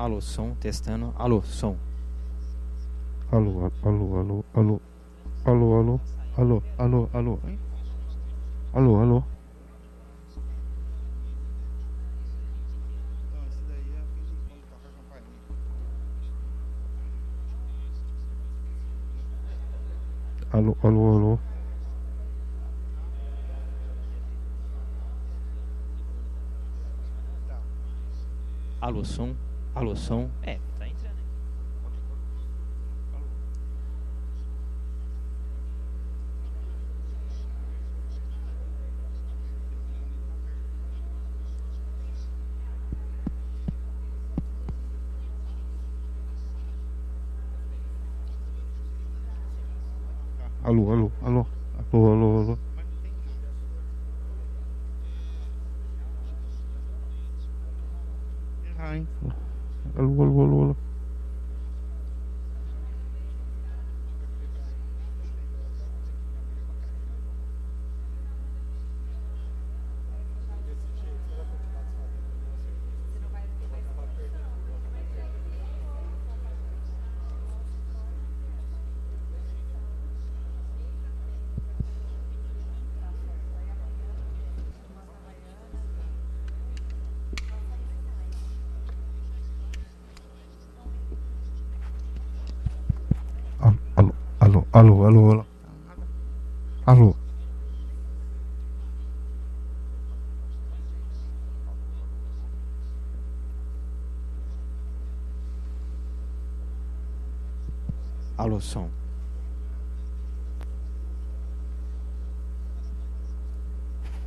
Alô, som, testando. Alô, som. Alô, alô, alô, alô. Alô, alô. Alô, alô, alô. Alô, alô. Não, esse daí é aquele quando toca a campainha. Alô, alô, alô. Alô, som. Alô, som. É, tá entrando aí. Alô, alô, alô. Alô, alô, alô. Ai. Alô, alô, alô, alô. Alô, alô, alô, alô, alô. Alô. Alô, som.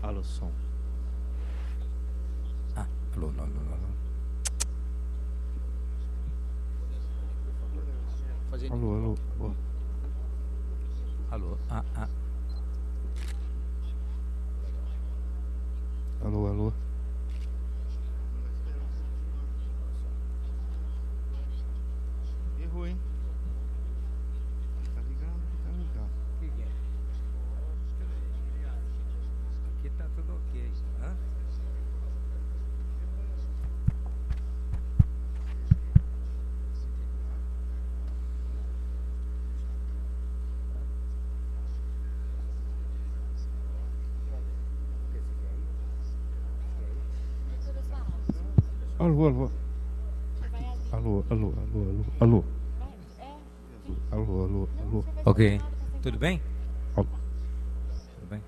Alô, som. Ah, alô, alô, alô, alô. Alô, alô, alô. Alô, ah. Alô, alô. Errou, hein? Tá ligado, tá ligado. O que é? Aqui tá tudo ok. Hã? Alô, alô. Alô, alô, alô, alô. Alô, alô, alô. Ok. Tudo bem? Alô. Tudo bem?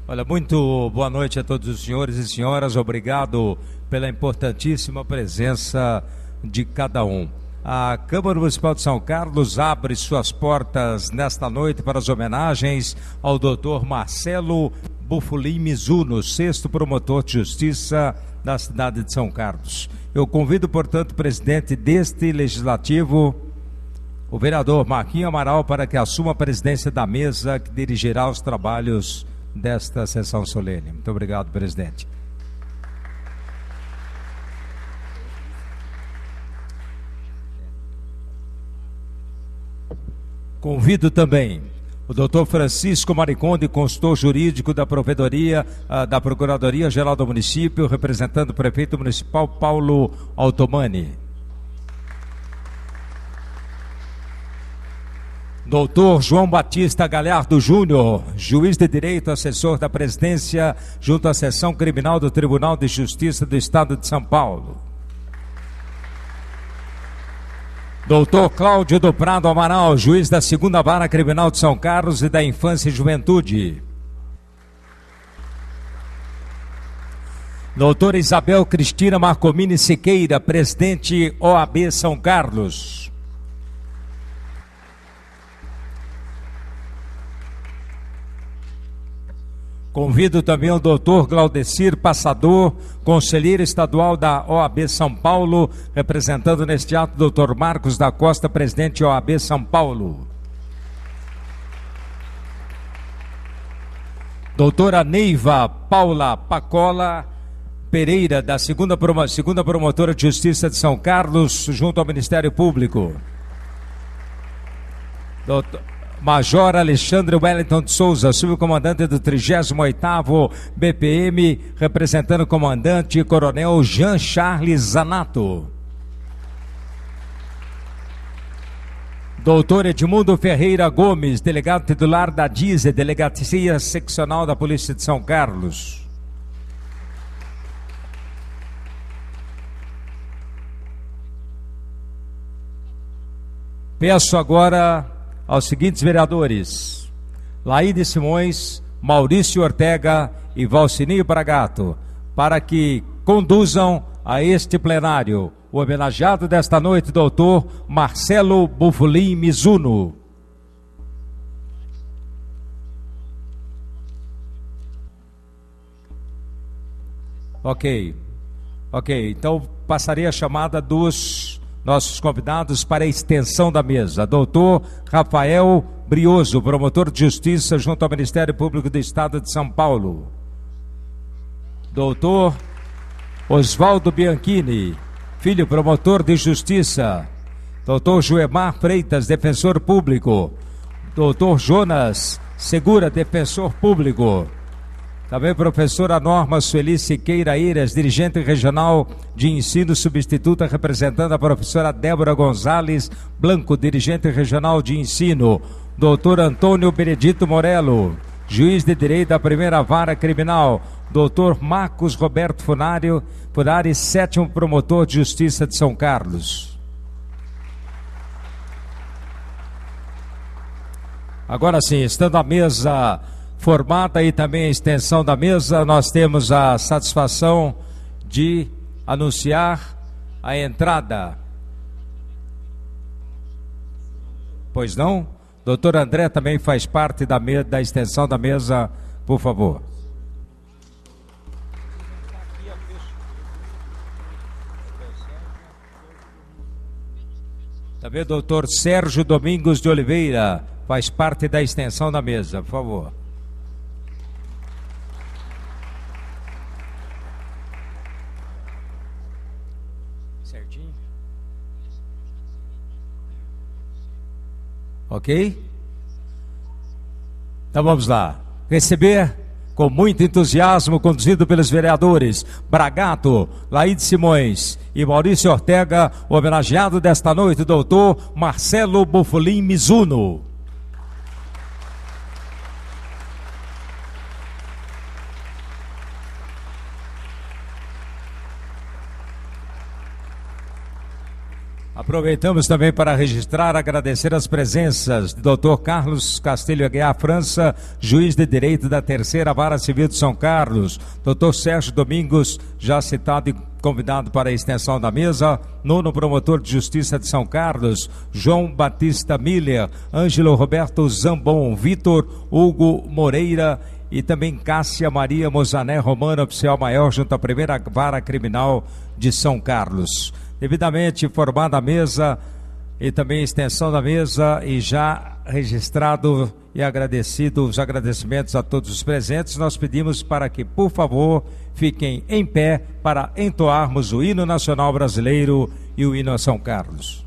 Olha, muito boa noite a todos os senhores e senhoras. Obrigado pela importantíssima presença de cada um. A Câmara Municipal de São Carlos abre suas portas nesta noite para as homenagens ao Dr. Marcelo Bufolim Mizuno, sexto promotor de justiça da cidade de São Carlos. Eu convido, portanto, o presidente deste legislativo, o vereador Marquinho Amaral, para que assuma a presidência da mesa que dirigirá os trabalhos desta sessão solene. Muito obrigado, presidente. Convido também o doutor Francisco Mariconde, consultor jurídico da Provedoria, da Procuradoria-Geral do Município, representando o prefeito municipal Paulo Altomani. Doutor João Batista Galhardo Júnior, juiz de direito, assessor da presidência junto à seção criminal do Tribunal de Justiça do Estado de São Paulo. Doutor Cláudio do Prado Amaral, juiz da 2ª Vara Criminal de São Carlos e da Infância e Juventude. Doutora Isabel Cristina Marcomini Siqueira, presidente OAB São Carlos. Convido também o doutor Glaudecir Passador, conselheiro estadual da OAB São Paulo, representando neste ato o doutor Marcos da Costa, presidente OAB São Paulo. Doutora Neiva Paula Pacola Pereira, da segunda promotora de Justiça de São Carlos, junto ao Ministério Público. Major Alexandre Wellington de Souza, subcomandante do 38º BPM, representando o comandante Coronel Jean Charles Zanato. Doutor Edmundo Ferreira Gomes, delegado titular da DISE, Delegacia Seccional da Polícia de São Carlos. Peço agora aos seguintes vereadores: Laíde Simões, Maurício Ortega e Valcininho Bragato, para que conduzam a este plenário o homenageado desta noite, doutor Marcelo Bufolim Mizuno. Ok, então passarei a chamada dos nossos convidados para a extensão da mesa. Doutor Rafael Brioso, promotor de justiça junto ao Ministério Público do Estado de São Paulo. Doutor Oswaldo Bianchini, filho, promotor de justiça. Doutor Joemar Freitas, defensor público. Doutor Jonas Segura, defensor público. Também professora Norma Sueli Siqueira Eiras, dirigente regional de ensino substituta, representando a professora Débora Gonzalez Blanco, dirigente regional de ensino. Doutor Antônio Benedito Morello, juiz de direito da primeira vara criminal. Doutor Marcos Roberto Funari, 7º promotor de justiça de São Carlos. Agora sim, estando a mesa formada e também a extensão da mesa, nós temos a satisfação de anunciar a entrada. Pois não? Doutor André também faz parte da extensão da mesa, por favor. Também o doutor Sérgio Domingos de Oliveira faz parte da extensão da mesa, por favor. Certinho? Ok? Então vamos lá. Receber com muito entusiasmo, conduzido pelos vereadores Bragato, Laíde Simões e Maurício Ortega, o homenageado desta noite, doutor Marcelo Bufolim Mizuno. Aproveitamos também para registrar, agradecer as presenças do Dr. Carlos Castilho Aguiar França, juiz de direito da 3ª Vara Civil de São Carlos, Dr. Sérgio Domingos, já citado e convidado para a extensão da mesa, 9º promotor de justiça de São Carlos, João Batista Miller, Ângelo Roberto Zambon, Vitor Hugo Moreira e também Cássia Maria Mozané Romano, oficial maior junto à 1ª Vara Criminal de São Carlos. Devidamente formada a mesa e também a extensão da mesa e já registrado e agradecido os agradecimentos a todos os presentes, nós pedimos para que, por favor, fiquem em pé para entoarmos o hino nacional brasileiro e o hino a São Carlos.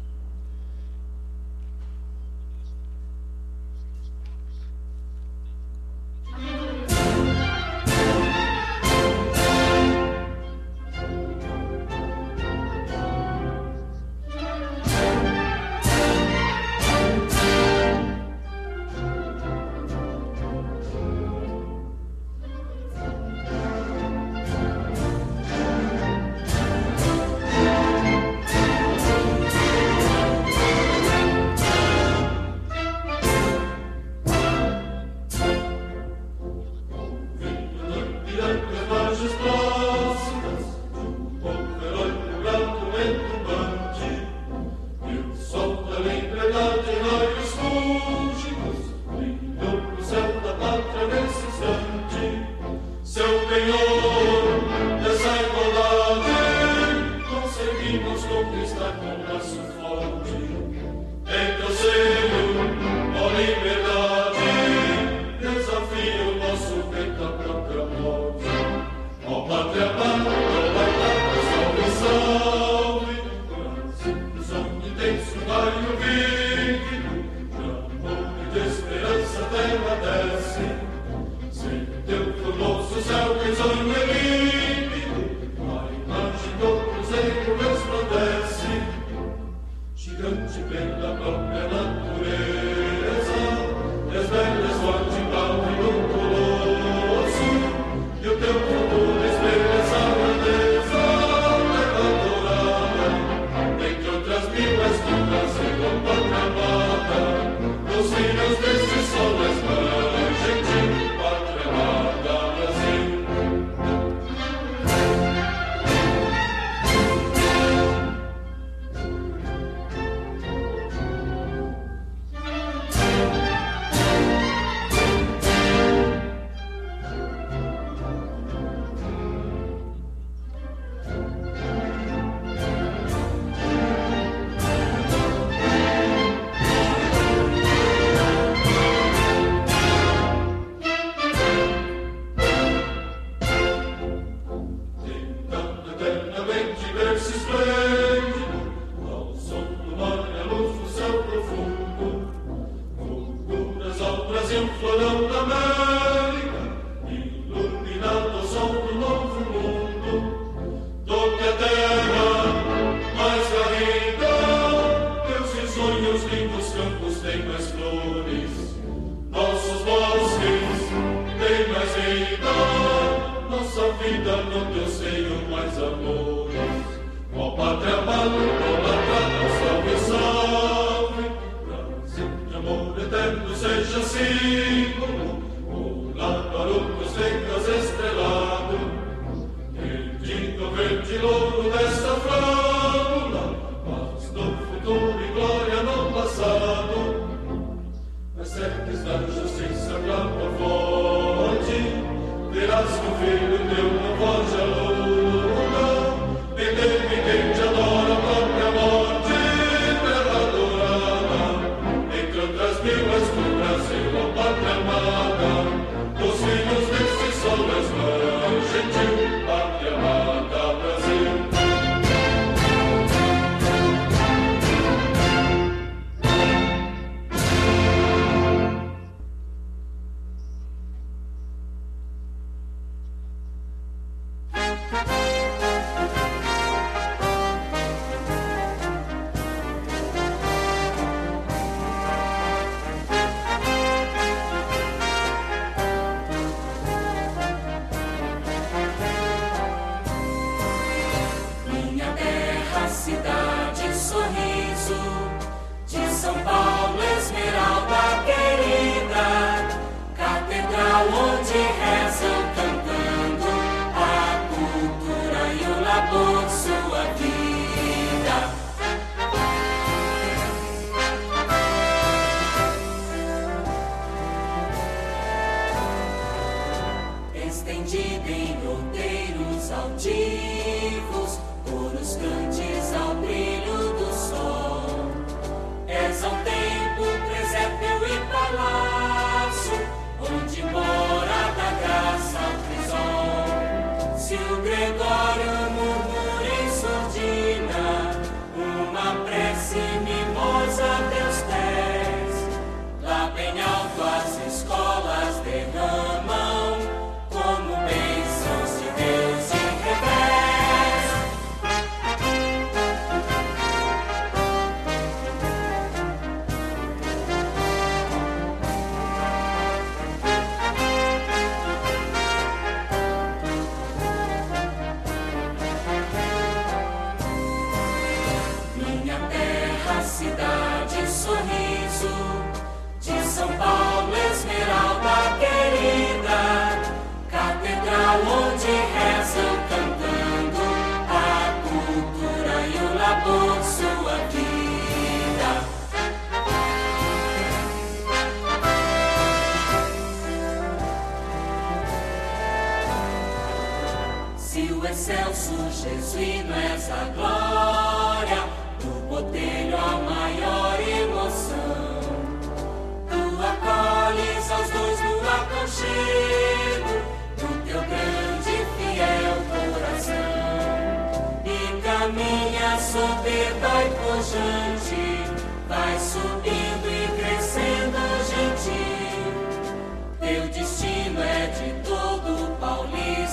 Teu destino é de todo paulista.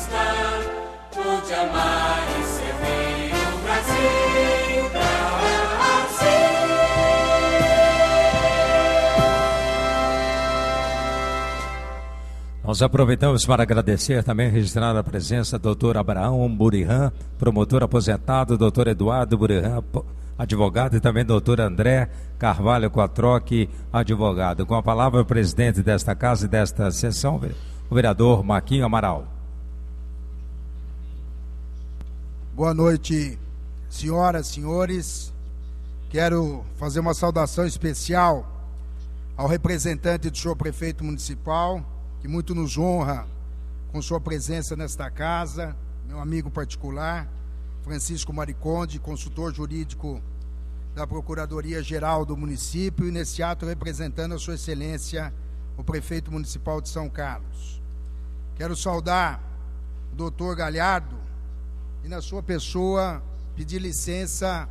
amar e servir o Brasil, Brasil. Nós aproveitamos para agradecer também, registrar a presença do doutor Abraão Burihan, promotor aposentado, doutor Eduardo Burihan, advogado, e também doutor André Carvalho Quatroque, advogado. Com a palavra o presidente desta casa e desta sessão, o vereador Marquinho Amaral. Boa noite, senhoras, senhores. Quero fazer uma saudação especial ao representante do senhor prefeito municipal, que muito nos honra com sua presença nesta casa, meu amigo particular, Francisco Mariconde, consultor jurídico da Procuradoria-Geral do município, e nesse ato representando a sua excelência, o prefeito municipal de São Carlos. Quero saudar o doutor Galhardo e, na sua pessoa, pedir licença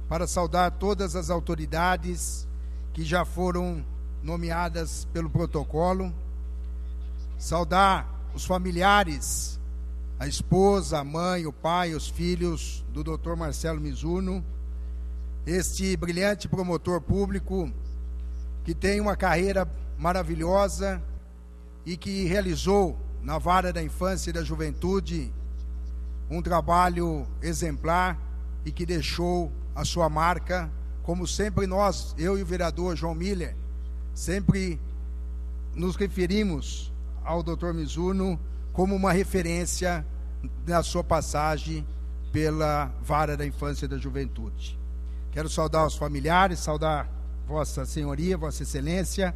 para saudar todas as autoridades que já foram nomeadas pelo protocolo, saudar os familiares, a esposa, a mãe, o pai, os filhos do Dr. Marcelo Mizuno, este brilhante promotor público que tem uma carreira maravilhosa e que realizou na Vara da Infância e da Juventude um trabalho exemplar e que deixou a sua marca, como sempre nós, eu e o vereador João Miller, sempre nos referimos ao Dr. Mizuno como uma referência na sua passagem pela Vara da Infância e da Juventude. Quero saudar os familiares, saudar Vossa Senhoria, Vossa Excelência,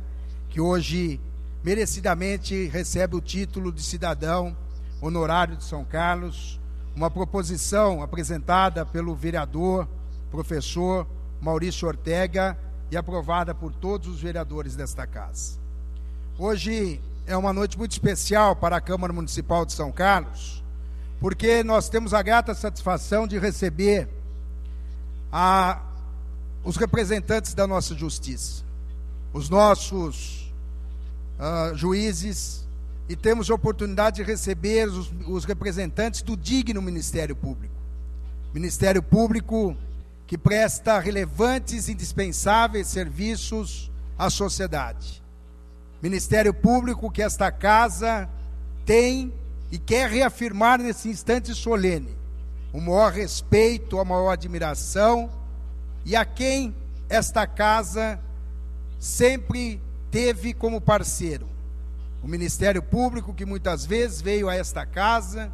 que hoje merecidamente recebe o título de cidadão honorário de São Carlos, uma proposição apresentada pelo vereador, professor Maurício Ortega, e aprovada por todos os vereadores desta casa. Hoje é uma noite muito especial para a Câmara Municipal de São Carlos, porque nós temos a grata satisfação de receber os representantes da nossa justiça, os nossos juízes, e temos a oportunidade de receber os representantes do digno Ministério Público. Ministério Público que presta relevantes e indispensáveis serviços à sociedade. Ministério Público que esta casa tem e quer reafirmar nesse instante solene o maior respeito, a maior admiração, e a quem esta casa sempre teve como parceiro. O Ministério Público que muitas vezes veio a esta casa,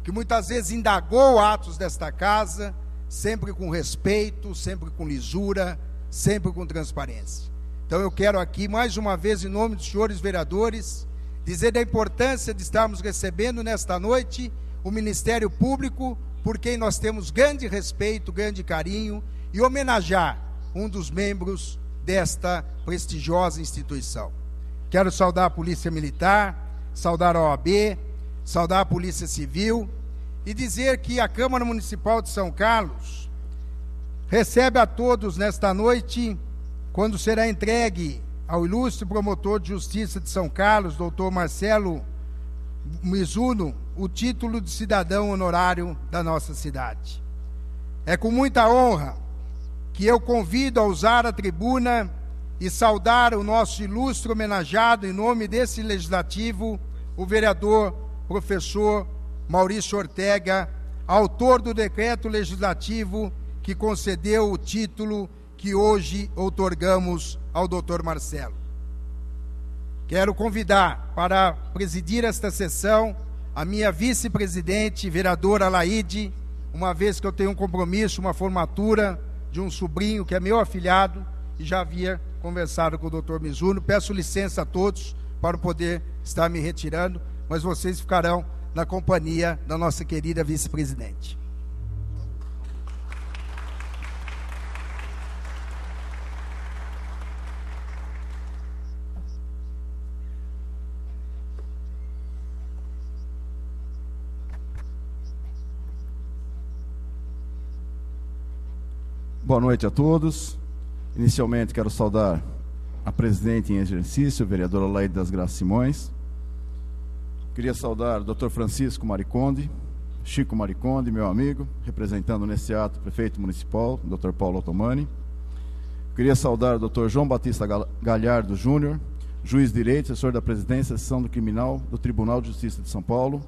que muitas vezes indagou atos desta casa, sempre com respeito, sempre com lisura, sempre com transparência. Então eu quero aqui, mais uma vez, em nome dos senhores vereadores, dizer da importância de estarmos recebendo nesta noite o Ministério Público, por quem nós temos grande respeito, grande carinho, e homenagear um dos membros desta prestigiosa instituição. Quero saudar a Polícia Militar, saudar a OAB, saudar a Polícia Civil, e dizer que a Câmara Municipal de São Carlos recebe a todos nesta noite, quando será entregue ao ilustre promotor de justiça de São Carlos, doutor Marcelo Mizuno, o título de cidadão honorário da nossa cidade. É com muita honra que eu convido a usar a tribuna e saudar o nosso ilustre homenageado em nome desse legislativo, o vereador professor Maurício Ortega, autor do decreto legislativo que concedeu o título que hoje outorgamos ao doutor Marcelo. Quero convidar para presidir esta sessão a minha vice-presidente, vereadora Laide, uma vez que eu tenho um compromisso, uma formatura de um sobrinho que é meu afilhado e já havia conversado com o doutor Mizuno. Peço licença a todos para poder estar me retirando, mas vocês ficarão na companhia da nossa querida vice-presidente. Boa noite a todos. Inicialmente quero saudar a presidente em exercício, a vereadora Laide das Graças Simões. Queria saudar o Dr. Francisco Mariconde, Chico Mariconde, meu amigo, representando nesse ato o prefeito municipal, Dr. Paulo Ottomani. Queria saudar o Dr. João Batista Galhardo Júnior, juiz de direito, assessor da presidência, seção do criminal do Tribunal de Justiça de São Paulo.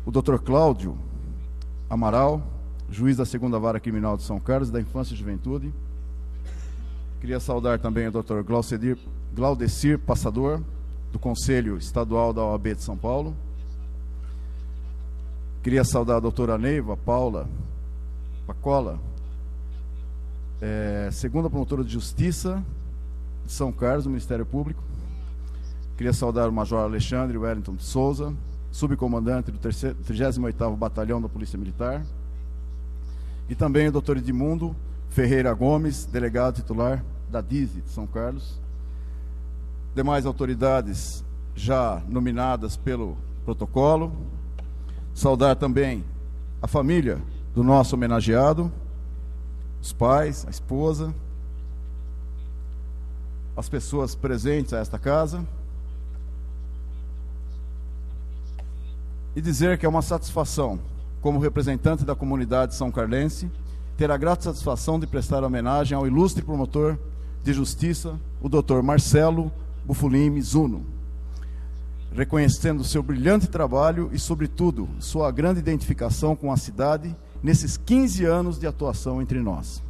O Dr. Cláudio Amaral, juiz da 2ª Vara Criminal de São Carlos, da Infância e Juventude. Queria saudar também o Dr. Glaudecir Passador, do Conselho Estadual da OAB de São Paulo. Queria saudar a doutora Neiva Paula Pacola, segunda promotora de Justiça de São Carlos, do Ministério Público. Queria saudar o Major Alexandre Wellington de Souza, subcomandante do 38º Batalhão da Polícia Militar. E também o doutor Edmundo Ferreira Gomes, delegado titular da DISE de São Carlos. Demais autoridades já nominadas pelo protocolo. Saudar também a família do nosso homenageado, os pais, a esposa, as pessoas presentes a esta casa. E dizer que é uma satisfação, como representante da comunidade são carlense, ter a grata satisfação de prestar homenagem ao ilustre promotor de justiça, o Dr. Marcelo Bufulim Mizuno, reconhecendo seu brilhante trabalho e, sobretudo, sua grande identificação com a cidade nesses 15 anos de atuação entre nós.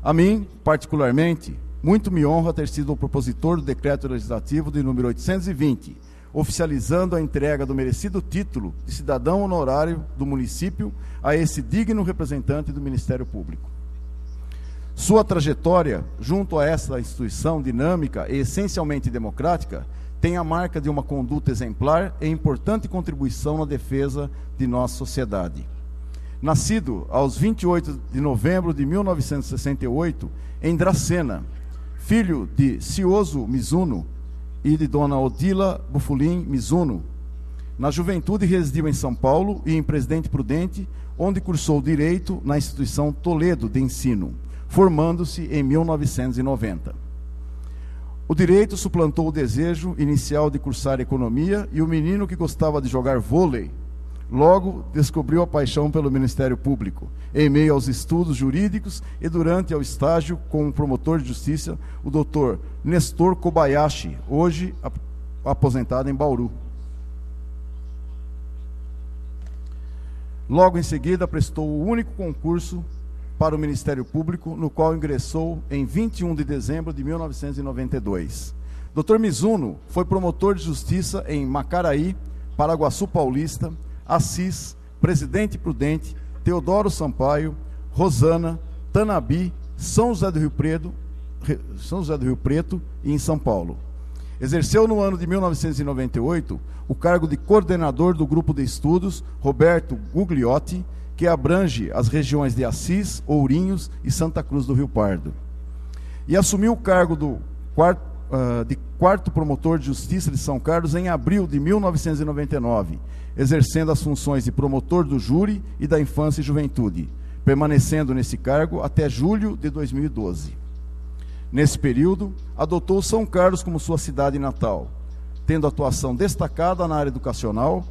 A mim, particularmente, muito me honra ter sido o propositor do decreto legislativo de número 820, oficializando a entrega do merecido título de cidadão honorário do município a esse digno representante do Ministério Público. Sua trajetória, junto a essa instituição dinâmica e essencialmente democrática, tem a marca de uma conduta exemplar e importante contribuição na defesa de nossa sociedade. Nascido aos 28 de novembro de 1968, em Dracena, filho de Cioso Mizuno e de dona Odila Bufulim Mizuno, na juventude residiu em São Paulo e em Presidente Prudente, onde cursou Direito na instituição Toledo de Ensino, formando-se em 1990. O direito suplantou o desejo inicial de cursar economia e o menino que gostava de jogar vôlei logo descobriu a paixão pelo Ministério Público, em meio aos estudos jurídicos e durante o estágio como promotor de justiça, o Dr. Nestor Kobayashi, hoje aposentado em Bauru. Logo em seguida prestou o único concurso para o Ministério Público, no qual ingressou em 21 de dezembro de 1992. Dr. Mizuno foi promotor de justiça em Macaraí, Paraguaçu Paulista, Assis, Presidente Prudente, Teodoro Sampaio, Rosana, Tanabi, São José do Rio Preto e em São Paulo. Exerceu no ano de 1998 o cargo de coordenador do grupo de estudos Roberto Gugliotti, que abrange as regiões de Assis, Ourinhos e Santa Cruz do Rio Pardo. E assumiu o cargo de quarto promotor de justiça de São Carlos em abril de 1999, exercendo as funções de promotor do júri e da infância e juventude, permanecendo nesse cargo até julho de 2012. Nesse período, adotou São Carlos como sua cidade natal, tendo atuação destacada na área educacional,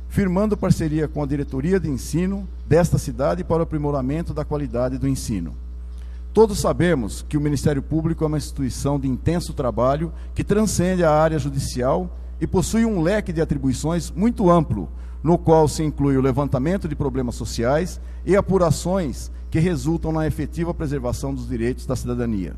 firmando parceria com a diretoria de ensino desta cidade para o aprimoramento da qualidade do ensino. Todos sabemos que o Ministério Público é uma instituição de intenso trabalho que transcende a área judicial e possui um leque de atribuições muito amplo, no qual se inclui o levantamento de problemas sociais e apurações que resultam na efetiva preservação dos direitos da cidadania.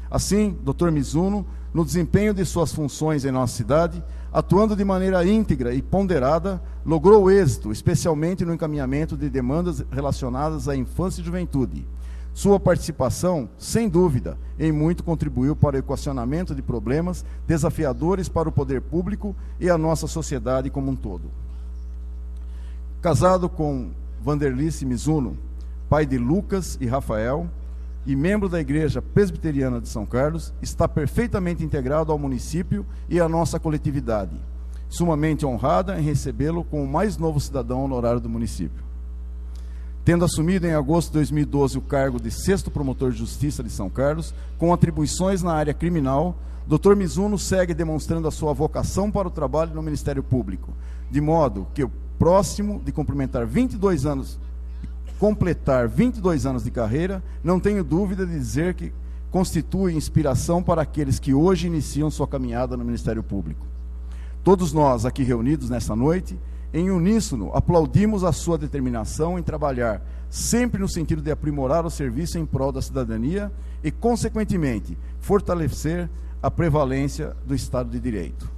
Assim, Dr. Mizuno, no desempenho de suas funções em nossa cidade, atuando de maneira íntegra e ponderada, logrou êxito, especialmente no encaminhamento de demandas relacionadas à infância e juventude. Sua participação, sem dúvida, em muito contribuiu para o equacionamento de problemas desafiadores para o poder público e a nossa sociedade como um todo. Casado com Vanderlice Mizuno, pai de Lucas e Rafael, e membro da Igreja Presbiteriana de São Carlos, está perfeitamente integrado ao município e à nossa coletividade, sumamente honrada em recebê-lo como o mais novo cidadão honorário do município. Tendo assumido em agosto de 2012 o cargo de 6º Promotor de Justiça de São Carlos, com atribuições na área criminal, Dr. Mizuno segue demonstrando a sua vocação para o trabalho no Ministério Público, de modo que próximo de completar 22 anos de carreira, não tenho dúvida de dizer que constitui inspiração para aqueles que hoje iniciam sua caminhada no Ministério Público. Todos nós aqui reunidos nesta noite, em uníssono, aplaudimos a sua determinação em trabalhar sempre no sentido de aprimorar o serviço em prol da cidadania e, consequentemente, fortalecer a prevalência do Estado de Direito.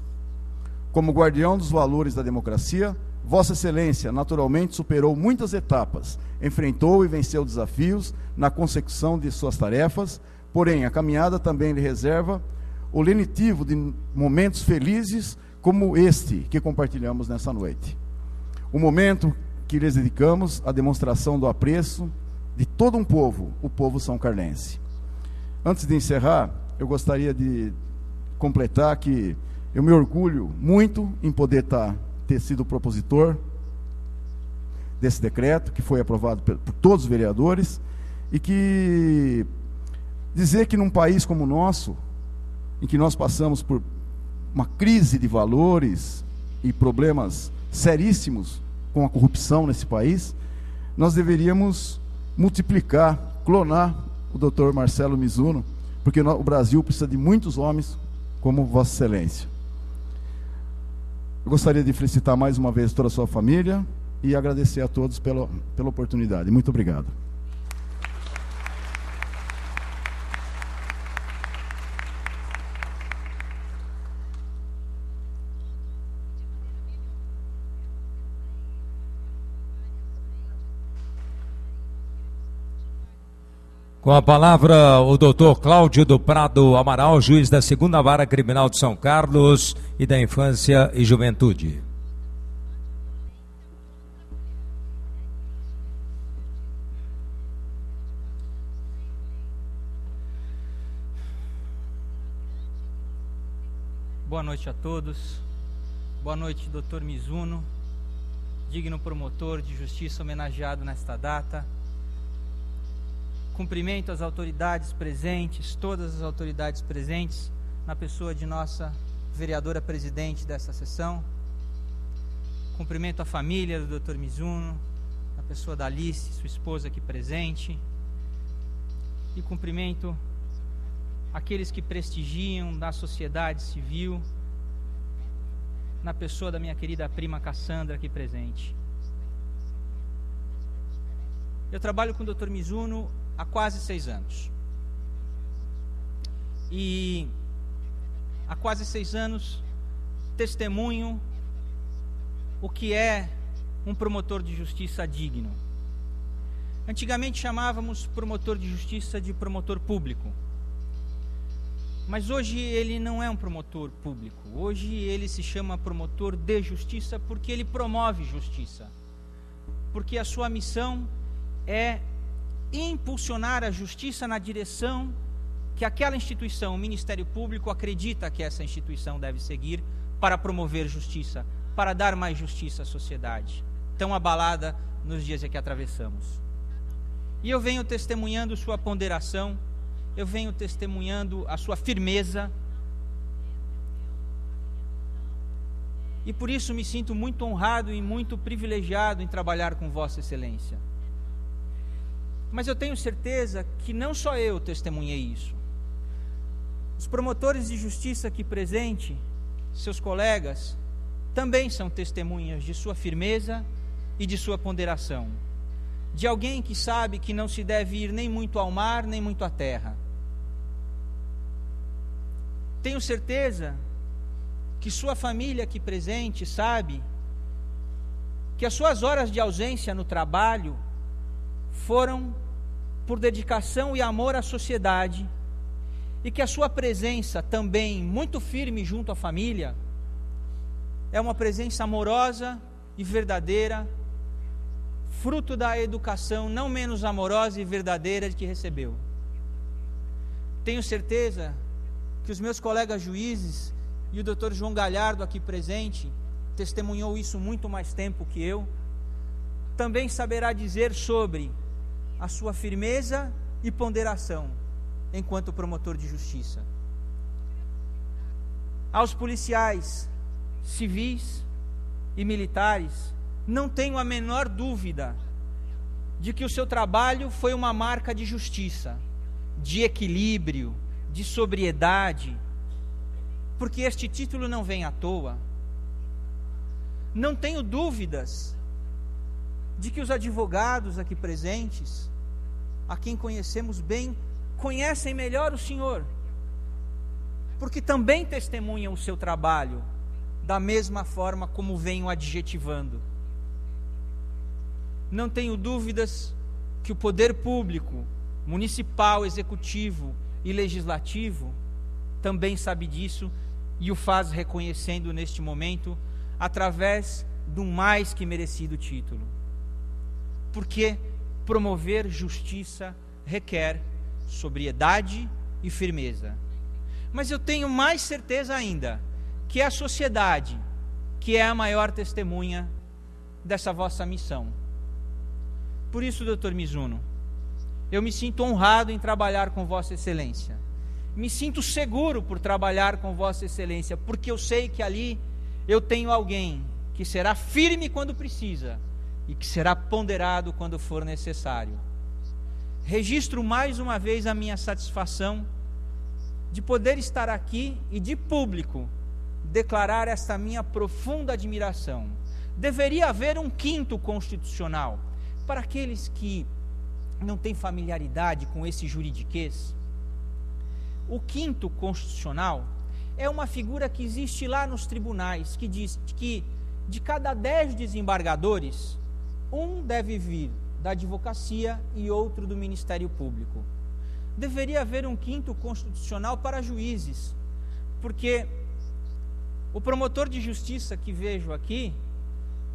Como guardião dos valores da democracia, Vossa Excelência naturalmente superou muitas etapas, enfrentou e venceu desafios na consecução de suas tarefas, porém a caminhada também lhe reserva o lenitivo de momentos felizes como este que compartilhamos nessa noite. O momento que lhes dedicamos à demonstração do apreço de todo um povo, o povo são-carlense. Antes de encerrar, eu gostaria de completar que eu me orgulho muito em poder ter sido o propositor desse decreto, que foi aprovado por todos os vereadores, e que dizer que num país como o nosso, em que nós passamos por uma crise de valores e problemas seríssimos com a corrupção nesse país, nós deveríamos multiplicar, clonar o Dr. Marcelo Mizuno, porque o Brasil precisa de muitos homens como Vossa Excelência. Eu gostaria de felicitar mais uma vez toda a sua família e agradecer a todos pela oportunidade. Muito obrigado. Com a palavra, o doutor Cláudio do Prado Amaral, juiz da 2ª Vara Criminal de São Carlos e da Infância e Juventude. Boa noite a todos. Boa noite, doutor Mizuno, digno promotor de justiça homenageado nesta data. Cumprimento as autoridades presentes, todas as autoridades presentes, na pessoa de nossa vereadora presidente dessa sessão. Cumprimento a família do Dr. Mizuno, na pessoa da Alice, sua esposa aqui presente. E cumprimento aqueles que prestigiam da sociedade civil, na pessoa da minha querida prima Cassandra aqui presente. Eu trabalho com o Dr. Mizuno há quase 6 anos. E há quase 6 anos testemunho o que é um promotor de justiça digno. Antigamente chamávamos promotor de justiça de promotor público. Mas hoje ele não é um promotor público. Hoje ele se chama promotor de justiça porque ele promove justiça. Porque a sua missão é impulsionar a justiça na direção que aquela instituição, o Ministério Público, acredita que essa instituição deve seguir para promover justiça, para dar mais justiça à sociedade, tão abalada nos dias em que atravessamos. E eu venho testemunhando sua ponderação, eu venho testemunhando a sua firmeza, e por isso me sinto muito honrado e muito privilegiado em trabalhar com Vossa Excelência. Mas eu tenho certeza que não só eu testemunhei isso. Os promotores de justiça aqui presentes, seus colegas, também são testemunhas de sua firmeza e de sua ponderação. De alguém que sabe que não se deve ir nem muito ao mar, nem muito à terra. Tenho certeza que sua família aqui presente sabe que as suas horas de ausência no trabalho foram por dedicação e amor à sociedade, e que a sua presença também muito firme junto à família é uma presença amorosa e verdadeira, fruto da educação não menos amorosa e verdadeira que recebeu. Tenho certeza que os meus colegas juízes e o Dr. João Galhardo aqui presente testemunhou isso muito mais tempo que eu, também saberá dizer sobre a sua firmeza e ponderação enquanto promotor de justiça. Aos policiais civis e militares não tenho a menor dúvida de que o seu trabalho foi uma marca de justiça, de equilíbrio, de sobriedade, porque este título não vem à toa. Não tenho dúvidas de que os advogados aqui presentes, a quem conhecemos bem, conhecem melhor o senhor, porque também testemunham o seu trabalho, da mesma forma como venho adjetivando. Não tenho dúvidas que o poder público, municipal, executivo e legislativo, também sabe disso e o faz reconhecendo neste momento, através do mais que merecido título. Porque promover justiça requer sobriedade e firmeza. Mas eu tenho mais certeza ainda que é a sociedade que é a maior testemunha dessa vossa missão. Por isso, Dr. Mizuno, eu me sinto honrado em trabalhar com Vossa Excelência. Me sinto seguro por trabalhar com Vossa Excelência, porque eu sei que ali eu tenho alguém que será firme quando precisa e que será ponderado quando for necessário. Registro mais uma vez a minha satisfação de poder estar aqui e de público declarar esta minha profunda admiração. Deveria haver um quinto constitucional para aqueles que não têm familiaridade com esse juridiquês. O quinto constitucional é uma figura que existe lá nos tribunais, que diz que de cada 10 desembargadores, um deve vir da advocacia e outro do Ministério Público. Deveria haver um quinto constitucional para juízes, porque o promotor de justiça que vejo aqui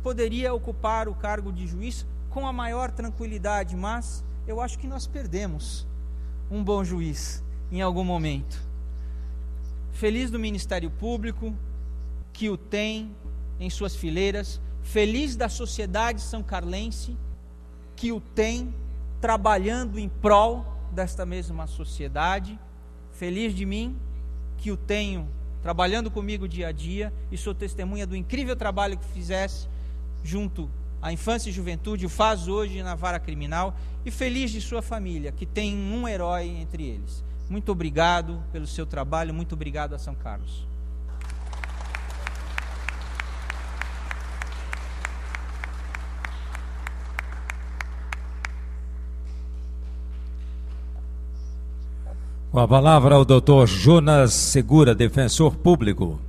poderia ocupar o cargo de juiz com a maior tranquilidade, mas eu acho que nós perdemos um bom juiz em algum momento. Feliz do Ministério Público, que o tem em suas fileiras, feliz da sociedade são-carlense, que o tem trabalhando em prol desta mesma sociedade, feliz de mim, que o tenho trabalhando comigo dia a dia, e sou testemunha do incrível trabalho que fizesse junto à infância e juventude, o faz hoje na vara criminal, e feliz de sua família, que tem um herói entre eles. Muito obrigado pelo seu trabalho, muito obrigado a São Carlos. Com a palavra o doutor Jonas Segura, defensor público.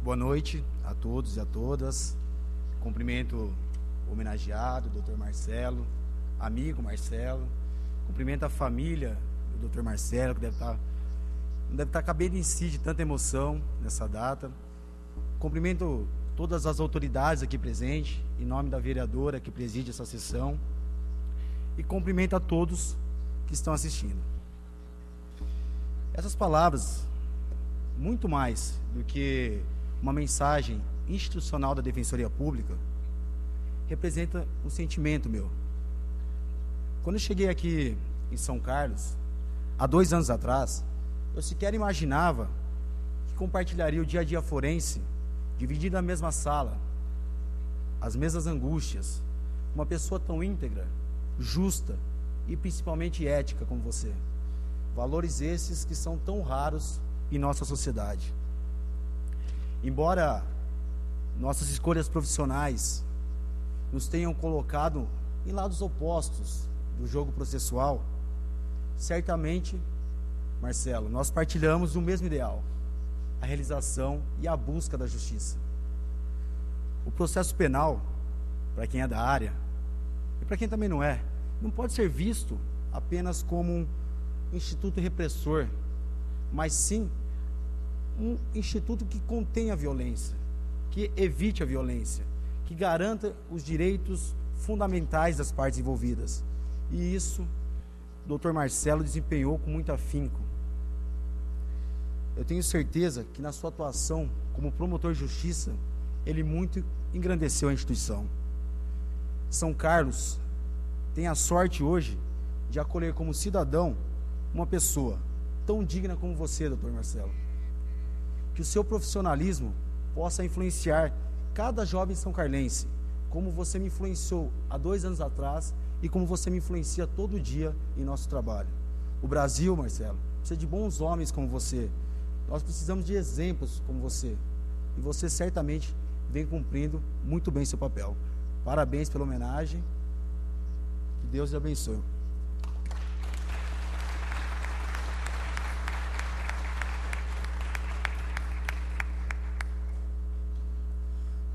Boa noite a todos e a todas. Cumprimento o homenageado, o Dr. Marcelo, amigo Marcelo. Cumprimento a família do Dr. Marcelo, que não deve estar cabendo em si de tanta emoção nessa data. Cumprimento todas as autoridades aqui presentes, em nome da vereadora que preside essa sessão. E cumprimento a todos que estão assistindo. Essas palavras, muito mais do que uma mensagem institucional da Defensoria Pública, representa um sentimento meu. Quando eu cheguei aqui em São Carlos, há 2 anos atrás, eu sequer imaginava que compartilharia o dia a dia forense, dividido na mesma sala, as mesmas angústias, uma pessoa tão íntegra, justa e principalmente ética como você. Valores esses que são tão raros em nossa sociedade. Embora nossas escolhas profissionais nos tenham colocado em lados opostos do jogo processual, certamente, Marcelo, nós partilhamos do mesmo ideal, a realização e a busca da justiça. O processo penal, para quem é da área, e para quem também não pode ser visto apenas como um instituto repressor, mas sim um instituto que contenha a violência, que evite a violência, que garanta os direitos fundamentais das partes envolvidas. E isso o Dr. Marcelo desempenhou com muito afinco. eu tenho certeza que na sua atuação como promotor de justiça, ele muito engrandeceu a instituição. São Carlos tem a sorte hoje de acolher como cidadão uma pessoa tão digna como você, doutor Marcelo. Que o seu profissionalismo possa influenciar cada jovem são-carlense, como você me influenciou há 2 anos atrás e como você me influencia todo dia em nosso trabalho. O Brasil, Marcelo, precisa de bons homens como você. Nós precisamos de exemplos como você. E você certamente vem cumprindo muito bem seu papel. Parabéns pela homenagem. Que Deus lhe abençoe.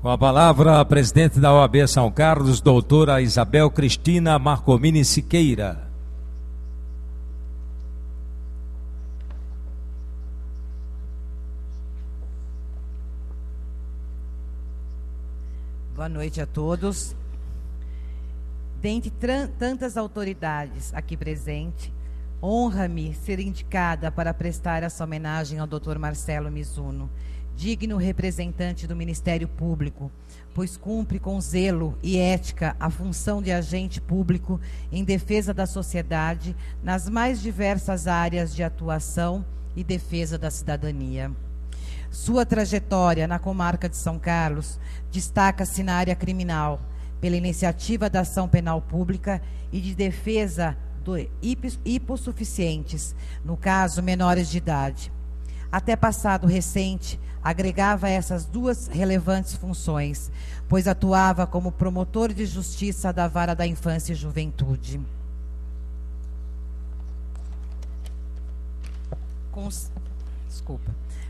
Com a palavra, a presidente da OAB São Carlos, doutora Isabel Cristina Marcomini Siqueira. Boa noite a todos. Dentre tantas autoridades aqui presentes, honra-me ser indicada para prestar essa homenagem ao Dr. Marcelo Mizuno, digno representante do Ministério Público, pois cumpre com zelo e ética a função de agente público em defesa da sociedade nas mais diversas áreas de atuação e defesa da cidadania. Sua trajetória na comarca de São Carlos destaca-se na área criminal, pela iniciativa da ação penal pública e de defesa dos hipossuficientes, no caso menores de idade. Até passado recente, agregava essas 2 relevantes funções, pois atuava como promotor de justiça da Vara da Infância e Juventude.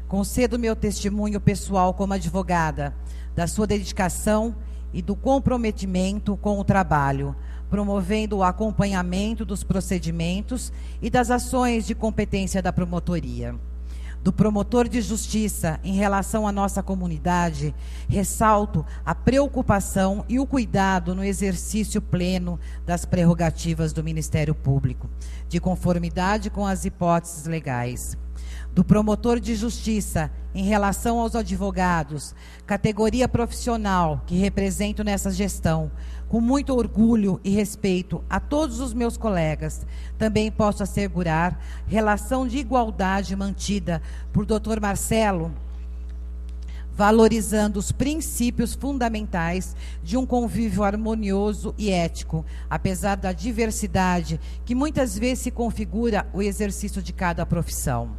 Concedo meu testemunho pessoal como advogada, da sua dedicação e do comprometimento com o trabalho, promovendo o acompanhamento dos procedimentos e das ações de competência da promotoria. Do promotor de justiça em relação à nossa comunidade, ressalto a preocupação e o cuidado no exercício pleno das prerrogativas do Ministério Público, de conformidade com as hipóteses legais. Do promotor de justiça em relação aos advogados, categoria profissional que represento nessa gestão, com muito orgulho e respeito a todos os meus colegas, também posso assegurar relação de igualdade mantida por Dr. Marcelo, valorizando os princípios fundamentais de um convívio harmonioso e ético, apesar da diversidade que muitas vezes se configura o exercício de cada profissão.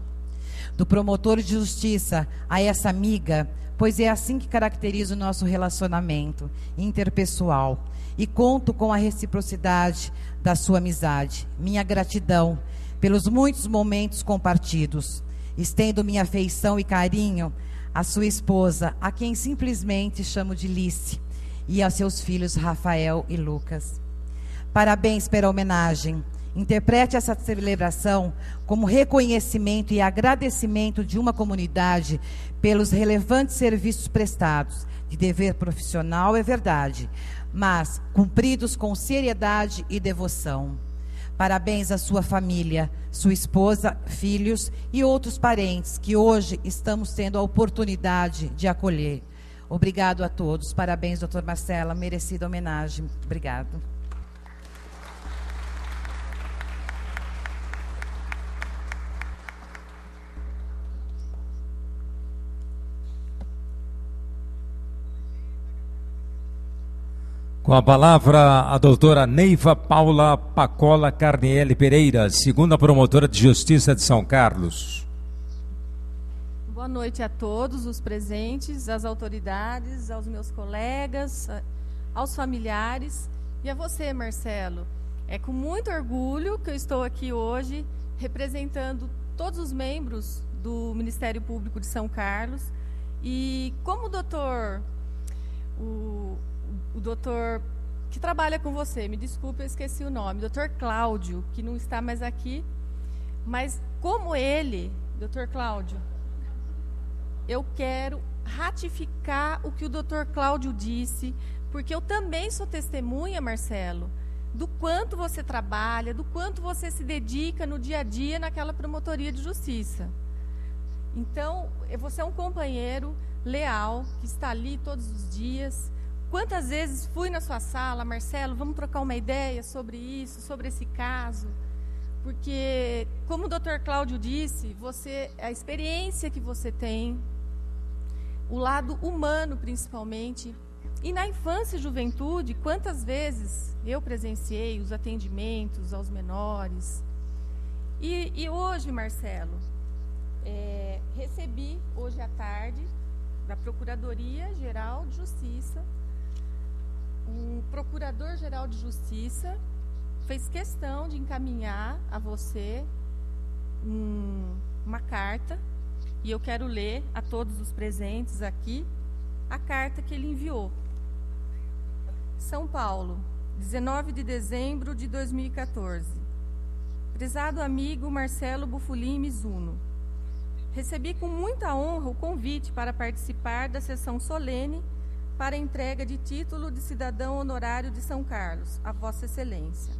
Do promotor de justiça a essa amiga, pois é assim que caracteriza o nosso relacionamento interpessoal, e conto com a reciprocidade da sua amizade, minha gratidão pelos muitos momentos compartidos. Estendo minha afeição e carinho à sua esposa, a quem simplesmente chamo de Lice, e a seus filhos Rafael e Lucas. Parabéns pela homenagem. Interprete essa celebração como reconhecimento e agradecimento de uma comunidade pelos relevantes serviços prestados, de dever profissional, é verdade, mas cumpridos com seriedade e devoção. Parabéns à sua família, sua esposa, filhos e outros parentes que hoje estamos tendo a oportunidade de acolher. Obrigado a todos. Parabéns, doutor Marcelo, merecida homenagem. Obrigado. Com a palavra, a doutora Neiva Paula Pacola Carniele Pereira, segunda promotora de Justiça de São Carlos. Boa noite a todos os presentes, às autoridades, aos meus colegas, aos familiares e a você, Marcelo. É com muito orgulho que eu estou aqui hoje representando todos os membros do Ministério Público de São Carlos. E como o doutor que trabalha com você, me desculpe, eu esqueci o nome, doutor Cláudio, que não está mais aqui, mas como ele, doutor Cláudio, eu quero ratificar o que o doutor Cláudio disse, porque eu também sou testemunha, Marcelo, do quanto você trabalha, do quanto você se dedica no dia a dia naquela promotoria de justiça. Então, você é um companheiro leal, que está ali todos os dias. Quantas vezes fui na sua sala, Marcelo, vamos trocar uma ideia sobre isso, sobre esse caso? Porque, como o Dr. Cláudio disse, a experiência que você tem, o lado humano principalmente, e na infância e juventude, quantas vezes eu presenciei os atendimentos aos menores. E hoje, Marcelo, recebi hoje à tarde da Procuradoria-Geral de Justiça, o Procurador-Geral de Justiça fez questão de encaminhar a você uma carta, e eu quero ler a todos os presentes aqui a carta que ele enviou. São Paulo, 19 de dezembro de 2014. Prezado amigo Marcelo Bufolin Mizuno, recebi com muita honra o convite para participar da sessão solene para a entrega de título de cidadão honorário de São Carlos, a Vossa Excelência.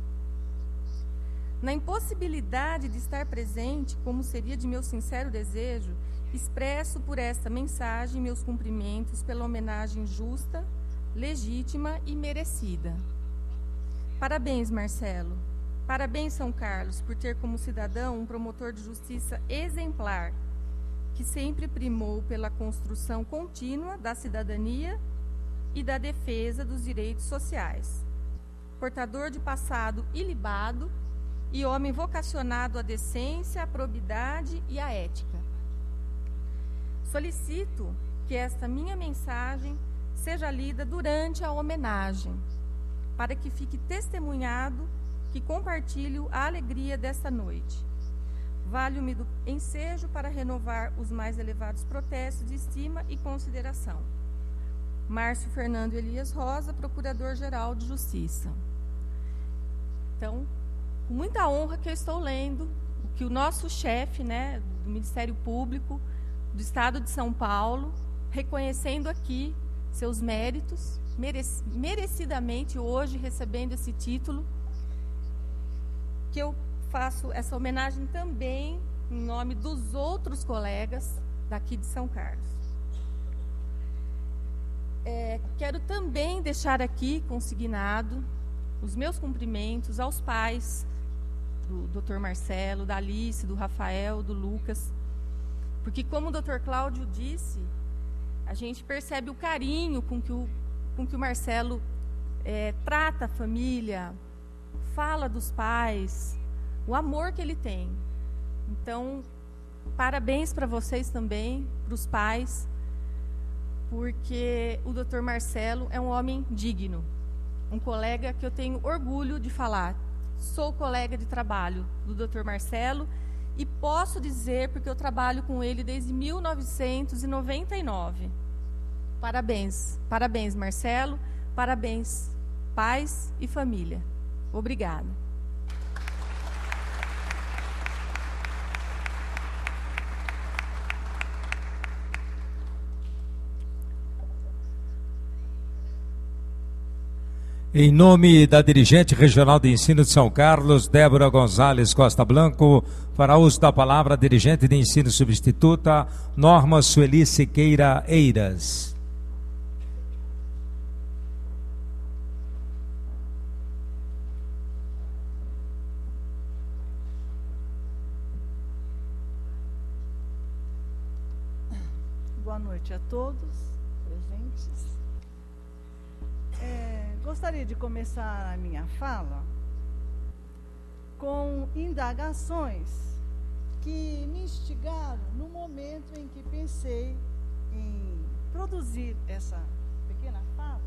Na impossibilidade de estar presente, como seria de meu sincero desejo, expresso por esta mensagem meus cumprimentos pela homenagem justa, legítima e merecida. Parabéns, Marcelo. Parabéns, São Carlos, por ter como cidadão um promotor de justiça exemplar, que sempre primou pela construção contínua da cidadania e da defesa dos direitos sociais. Portador de passado ilibado e homem vocacionado à decência, à probidade e à ética. Solicito que esta minha mensagem seja lida durante a homenagem, para que fique testemunhado que compartilho a alegria desta noite. Valho-me do ensejo para renovar os mais elevados protestos de estima e consideração. Márcio Fernando Elias Rosa, Procurador-Geral de Justiça. Então, com muita honra que eu estou lendo o que o nosso chefe, né, do Ministério Público do Estado de São Paulo, reconhecendo aqui seus méritos, merecidamente hoje recebendo esse título, que eu faço essa homenagem também em nome dos outros colegas daqui de São Carlos. Quero também deixar aqui consignado os meus cumprimentos aos pais do Dr. Marcelo, da Alice, do Rafael, do Lucas, porque, como o Dr. Cláudio disse, a gente percebe o carinho com que o Marcelo trata a família, fala dos pais, o amor que ele tem. Então, parabéns para vocês também, para os pais, porque o Dr. Marcelo é um homem digno, um colega que eu tenho orgulho de falar. Sou colega de trabalho do Dr. Marcelo e posso dizer, porque eu trabalho com ele desde 1999. Parabéns, parabéns, Marcelo, parabéns, pais e família. Obrigada. Em nome da dirigente regional de ensino de São Carlos, Débora Gonzalez Costa Blanco, fará uso da palavra a dirigente de ensino substituta, Norma Sueli Siqueira Eiras. Boa noite a todos presentes. Gostaria de começar a minha fala com indagações que me instigaram no momento em que pensei em produzir essa pequena fala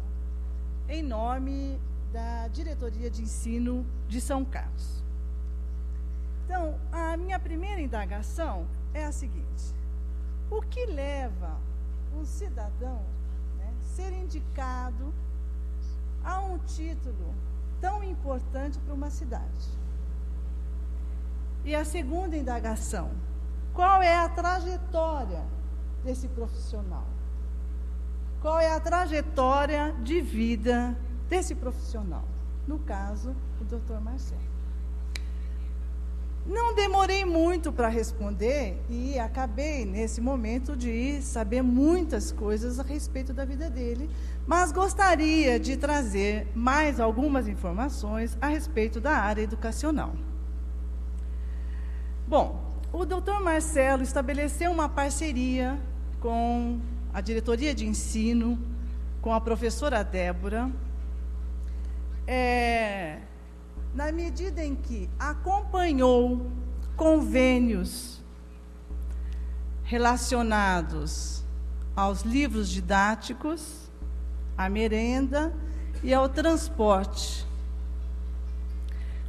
em nome da Diretoria de Ensino de São Carlos. Então, a minha primeira indagação é a seguinte: o que leva um cidadão, ser indicado a um título tão importante para uma cidade? E a segunda indagação: qual é a trajetória desse profissional? Qual é a trajetória de vida desse profissional? No caso, o Dr. Marcelo. Não demorei muito para responder e acabei, nesse momento, de saber muitas coisas a respeito da vida dele, mas gostaria de trazer mais algumas informações a respeito da área educacional. Bom, o Dr. Marcelo estabeleceu uma parceria com a diretoria de ensino, com a professora Débora, na medida em que acompanhou convênios relacionados aos livros didáticos, à merenda e ao transporte.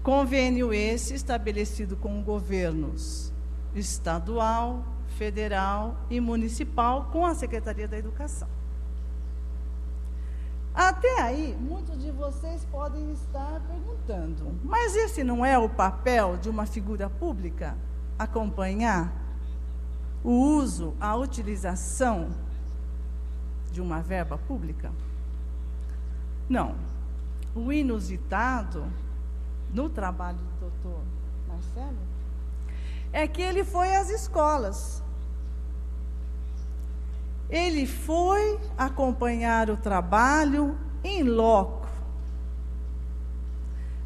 Convênio esse estabelecido com governos estadual, federal e municipal, com a Secretaria da Educação. Até aí, muitos de vocês podem estar perguntando, mas esse não é o papel de uma figura pública? Acompanhar o uso, a utilização de uma verba pública? Não. O inusitado no trabalho do doutor Marcelo é que ele foi às escolas. Ele foi acompanhar o trabalho em loco.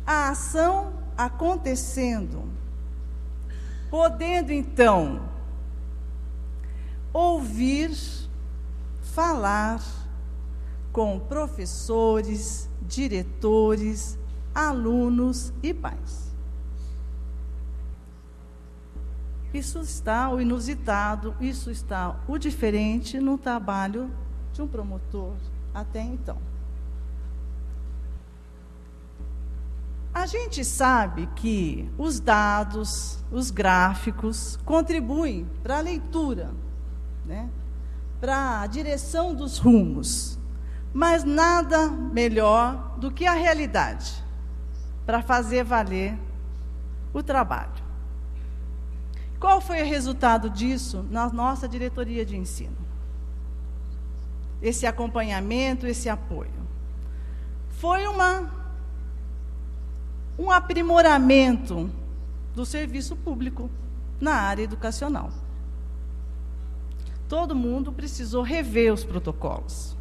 A ação acontecendo, podendo, então, ouvir, falar com professores, diretores, alunos e pais. Isso está o inusitado, isso está o diferente no trabalho de um promotor até então. A gente sabe que os dados, os gráficos, contribuem para a leitura, né? Para a direção dos rumos, mas nada melhor do que a realidade para fazer valer o trabalho. Qual foi o resultado disso na nossa diretoria de ensino? Esse acompanhamento, esse apoio. Foi um aprimoramento do serviço público na área educacional. Todo mundo precisou rever os protocolos,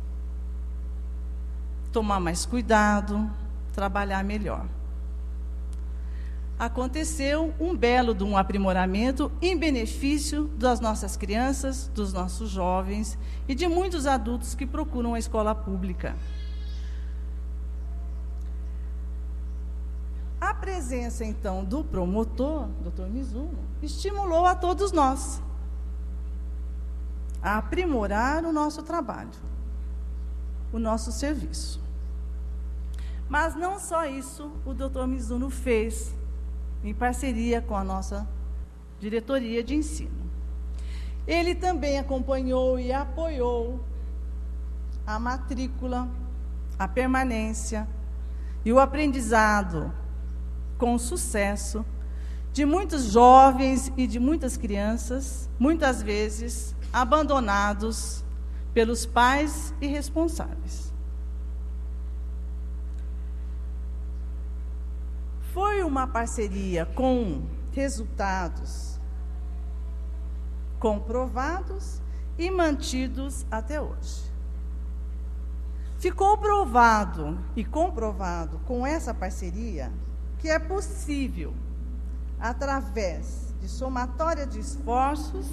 tomar mais cuidado, trabalhar melhor. Aconteceu um belo de um aprimoramento em benefício das nossas crianças, dos nossos jovens e de muitos adultos que procuram a escola pública. A presença, então, do promotor, Dr. Mizuno, estimulou a todos nós a aprimorar o nosso trabalho, o nosso serviço. Mas não só isso o Dr. Mizuno fez, em parceria com a nossa diretoria de ensino. Ele também acompanhou e apoiou a matrícula, a permanência e o aprendizado com sucesso de muitos jovens e de muitas crianças, muitas vezes abandonados pelos pais e responsáveis. Foi uma parceria com resultados comprovados e mantidos até hoje. Ficou provado e comprovado com essa parceria que é possível, através de somatória de esforços,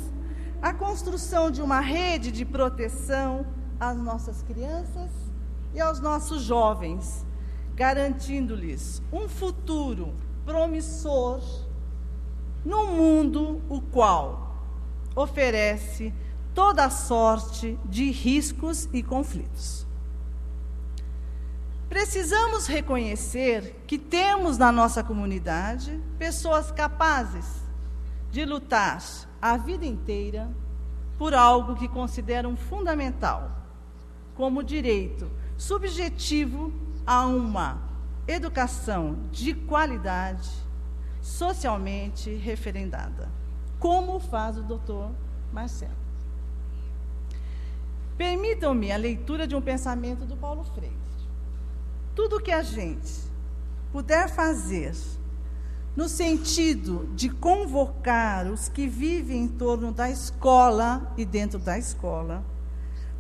a construção de uma rede de proteção às nossas crianças e aos nossos jovens, garantindo-lhes um futuro promissor num mundo o qual oferece toda sorte de riscos e conflitos. Precisamos reconhecer que temos na nossa comunidade pessoas capazes de lutar a vida inteira por algo que consideram fundamental, como direito subjetivo a uma educação de qualidade, socialmente referendada, como faz o doutor Marcelo. Permitam-me a leitura de um pensamento do Paulo Freire. Tudo que a gente puder fazer no sentido de convocar os que vivem em torno da escola e dentro da escola,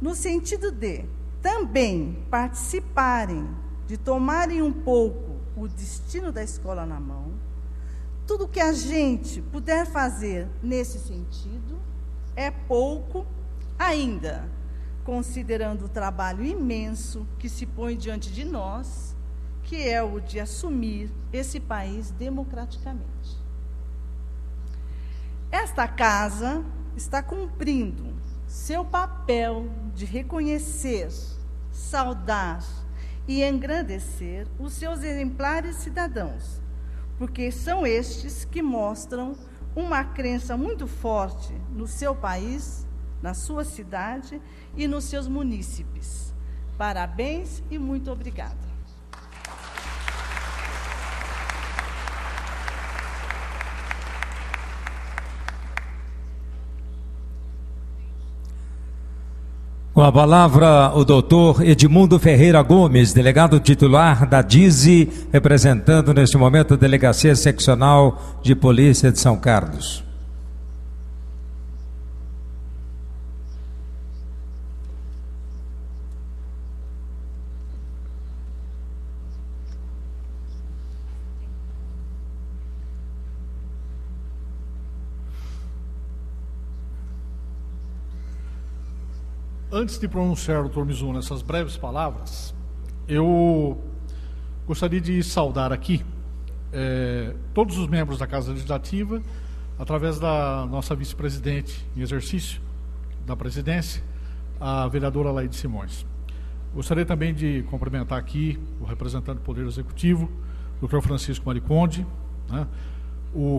no sentido de também participarem, de tomarem um pouco o destino da escola na mão. Tudo que a gente puder fazer nesse sentido é pouco ainda, considerando o trabalho imenso que se põe diante de nós, que é o de assumir esse país democraticamente. Esta casa está cumprindo seu papel de reconhecer, saudar e engrandecer os seus exemplares cidadãos, porque são estes que mostram uma crença muito forte no seu país, na sua cidade e nos seus munícipes. Parabéns e muito obrigada. Com a palavra, o doutor Edmundo Ferreira Gomes, delegado titular da DISE, representando neste momento a Delegacia Seccional de Polícia de São Carlos. Antes de pronunciar, doutor Mizuno, essas breves palavras, eu gostaria de saudar aqui todos os membros da Casa Legislativa, através da nossa vice-presidente em exercício da presidência, a vereadora Laide Simões. Gostaria também de cumprimentar aqui o representante do Poder Executivo, doutor Francisco Mariconde, né?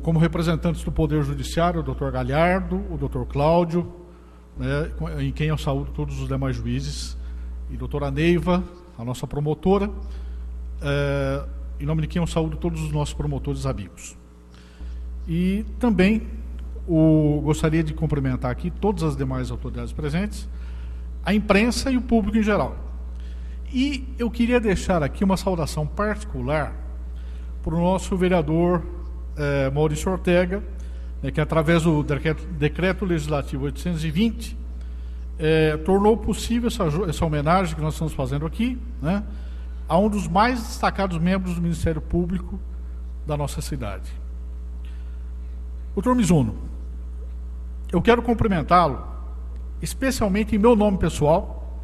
Como representantes do Poder Judiciário, o doutor Galhardo, o doutor Cláudio, né, em quem eu saúdo todos os demais juízes, e doutora Neiva, a nossa promotora, em nome de quem eu saúdo todos os nossos promotores amigos. E também gostaria de cumprimentar aqui todas as demais autoridades presentes, a imprensa e o público em geral. E eu queria deixar aqui uma saudação particular para o nosso vereador Maurício Ortega, que através do Decreto Legislativo 820 tornou possível essa homenagem que nós estamos fazendo aqui, né, a um dos mais destacados membros do Ministério Público da nossa cidade. Doutor Mizuno, eu quero cumprimentá-lo, especialmente em meu nome pessoal,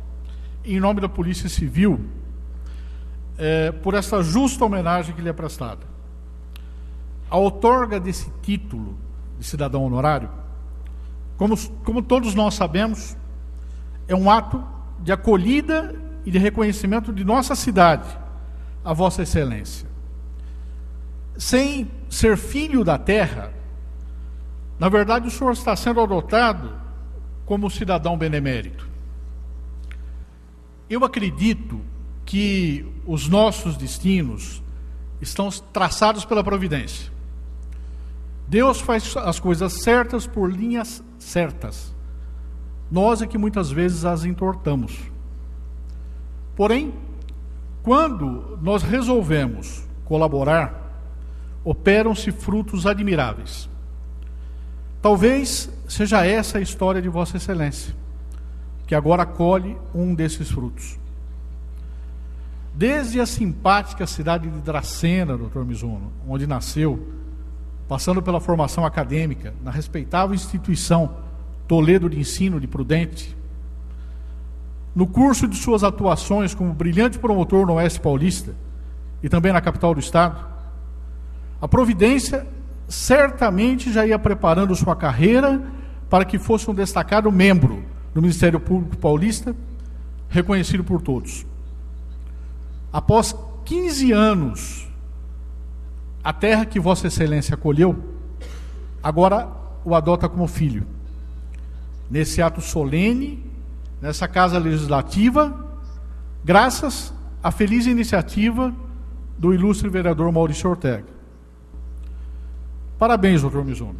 em nome da Polícia Civil, por essa justa homenagem que lhe é prestada. A outorga desse título de cidadão honorário, como todos nós sabemos, é um ato de acolhida e de reconhecimento de nossa cidade, a Vossa Excelência. Sem ser filho da terra, na verdade o senhor está sendo adotado como cidadão benemérito. Eu acredito que os nossos destinos estão traçados pela providência. Deus faz as coisas certas por linhas certas. Nós é que muitas vezes as entortamos. Porém, quando nós resolvemos colaborar, operam-se frutos admiráveis. Talvez seja essa a história de Vossa Excelência, que agora colhe um desses frutos. Desde a simpática cidade de Dracena, doutor Mizuno, onde nasceu, passando pela formação acadêmica na respeitável instituição Toledo de Ensino de Prudente, no curso de suas atuações como brilhante promotor no Oeste Paulista e também na capital do estado, a providência certamente já ia preparando sua carreira para que fosse um destacado membro do Ministério Público Paulista, reconhecido por todos. Após 15 anos, a terra que Vossa Excelência acolheu, agora o adota como filho. Nesse ato solene, nessa Casa Legislativa, graças à feliz iniciativa do ilustre vereador Maurício Ortega. Parabéns, doutor Mizuno.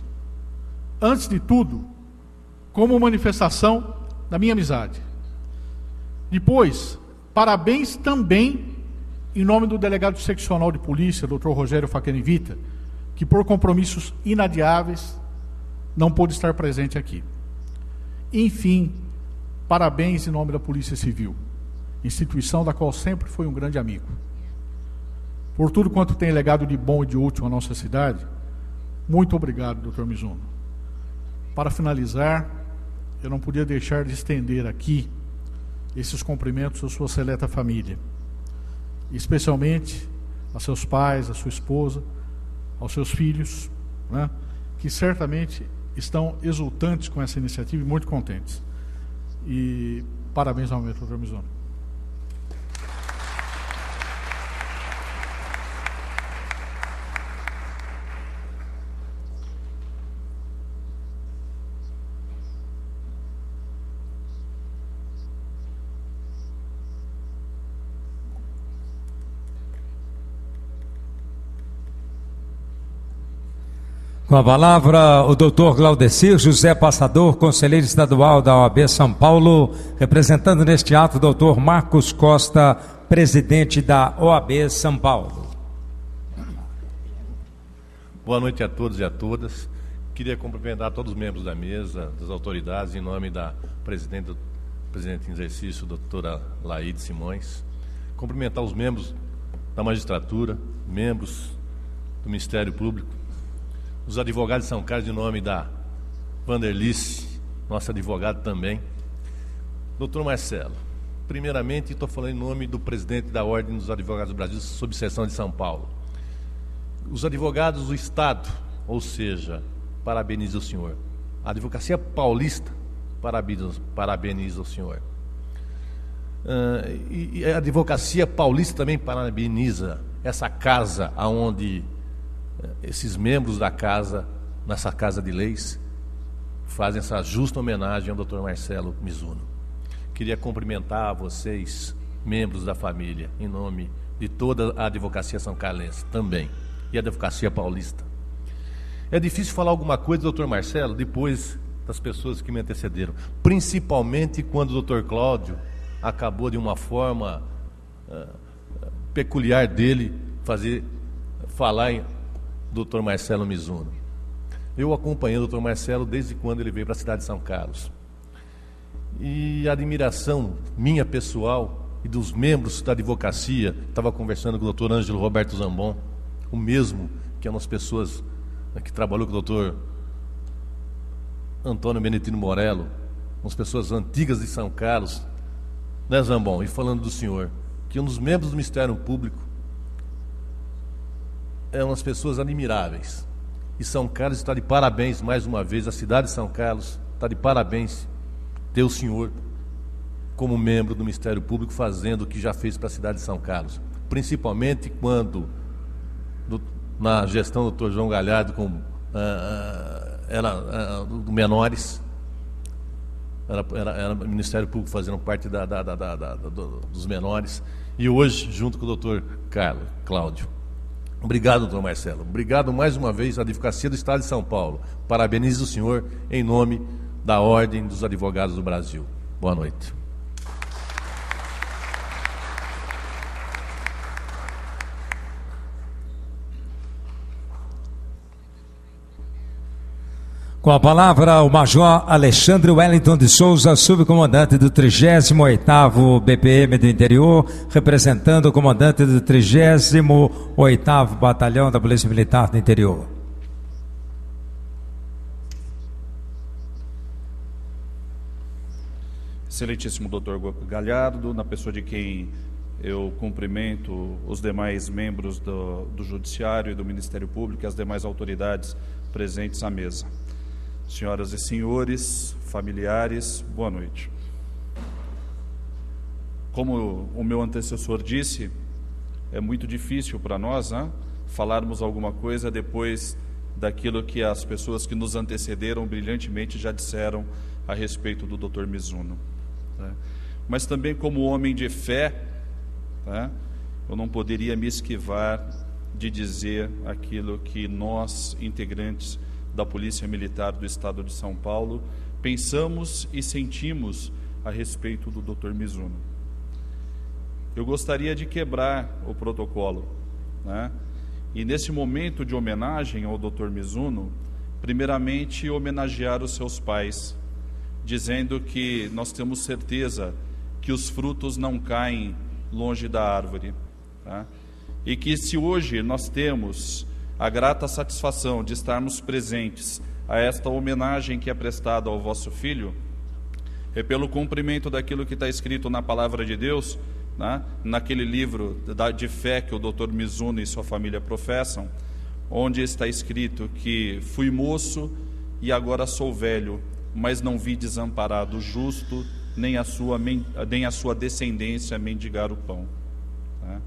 Antes de tudo, como manifestação da minha amizade. Depois, parabéns também em nome do delegado seccional de polícia, doutor Rogério Facchini Vita, que por compromissos inadiáveis não pôde estar presente aqui. Enfim, parabéns em nome da Polícia Civil, instituição da qual sempre foi um grande amigo. Por tudo quanto tem legado de bom e de útil à nossa cidade, muito obrigado, Dr. Mizuno. Para finalizar, eu não podia deixar de estender aqui esses cumprimentos à sua seleta família, especialmente a seus pais, a sua esposa, aos seus filhos, né, que certamente estão exultantes com essa iniciativa e muito contentes. E parabéns novamente, Dr. Mizuno. Com a palavra, o doutor Glaudecir José Passador, conselheiro estadual da OAB São Paulo, representando neste ato o doutor Marcos Costa, presidente da OAB São Paulo. Boa noite a todos e a todas. Queria cumprimentar todos os membros da mesa, das autoridades, em nome da presidente em exercício, doutora Laide Simões. Cumprimentar os membros da magistratura, membros do Ministério Público, os advogados de São Carlos, em nome da Vanderlice, nosso advogado também. Doutor Marcelo, primeiramente estou falando em nome do presidente da Ordem dos Advogados do Brasil, subseção de São Paulo. Os advogados do Estado, ou seja, parabenizo o senhor. A Advocacia Paulista, parabeniza o senhor. E a Advocacia Paulista também parabeniza essa casa onde esses membros da casa, nessa casa de leis, fazem essa justa homenagem ao Dr. Marcelo Mizuno. Queria cumprimentar vocês, membros da família, em nome de toda a Advocacia São Carlense também, e a Advocacia Paulista. É difícil falar alguma coisa do Dr. Marcelo depois das pessoas que me antecederam, principalmente quando o Dr. Cláudio acabou de uma forma peculiar dele falar em Dr. Marcelo Mizuno. Eu acompanhei o Dr. Marcelo desde quando ele veio para a cidade de São Carlos. E a admiração minha pessoal e dos membros da advocacia, estava conversando com o Dr. Ângelo Roberto Zambon, o mesmo que é umas pessoas que trabalhou com o Dr. Antônio Benedito Morello, umas pessoas antigas de São Carlos, né, Zambon? E falando do senhor, que um dos membros do Ministério Público é umas pessoas admiráveis. E São Carlos está de parabéns mais uma vez, a cidade de São Carlos está de parabéns ter o senhor como membro do Ministério Público fazendo o que já fez para a cidade de São Carlos. Principalmente quando, na gestão do Dr. João Galhardo, era menores, era o Ministério Público fazendo parte dos menores, e hoje, junto com o Dr. Cláudio. Obrigado, doutor Marcelo. Obrigado mais uma vez à Advocacia do Estado de São Paulo. Parabenizo o senhor em nome da Ordem dos Advogados do Brasil. Boa noite. Com a palavra, o Major Alexandre Wellington de Souza, subcomandante do 38º BPM do Interior, representando o comandante do 38º Batalhão da Polícia Militar do Interior. Excelentíssimo doutor Galhardo, na pessoa de quem eu cumprimento os demais membros do Judiciário e do Ministério Público e as demais autoridades presentes à mesa. Senhoras e senhores, familiares, boa noite. Como o meu antecessor disse, é muito difícil para nós falarmos alguma coisa depois daquilo que as pessoas que nos antecederam brilhantemente já disseram a respeito do Dr. Mizuno. Mas também como homem de fé, eu não poderia me esquivar de dizer aquilo que nós, integrantes da Polícia Militar do Estado de São Paulo, pensamos e sentimos a respeito do Dr. Mizuno. Eu gostaria de quebrar o protocolo, E nesse momento de homenagem ao Dr. Mizuno, primeiramente homenagear os seus pais, dizendo que nós temos certeza que os frutos não caem longe da árvore, tá? E que se hoje nós temos a grata satisfação de estarmos presentes a esta homenagem que é prestada ao vosso filho, é pelo cumprimento daquilo que está escrito na Palavra de Deus, né? Naquele livro de fé que o Dr. Mizuno e sua família professam, onde está escrito que fui moço e agora sou velho, mas não vi desamparado o justo, nem a sua descendência mendigar o pão. Tá?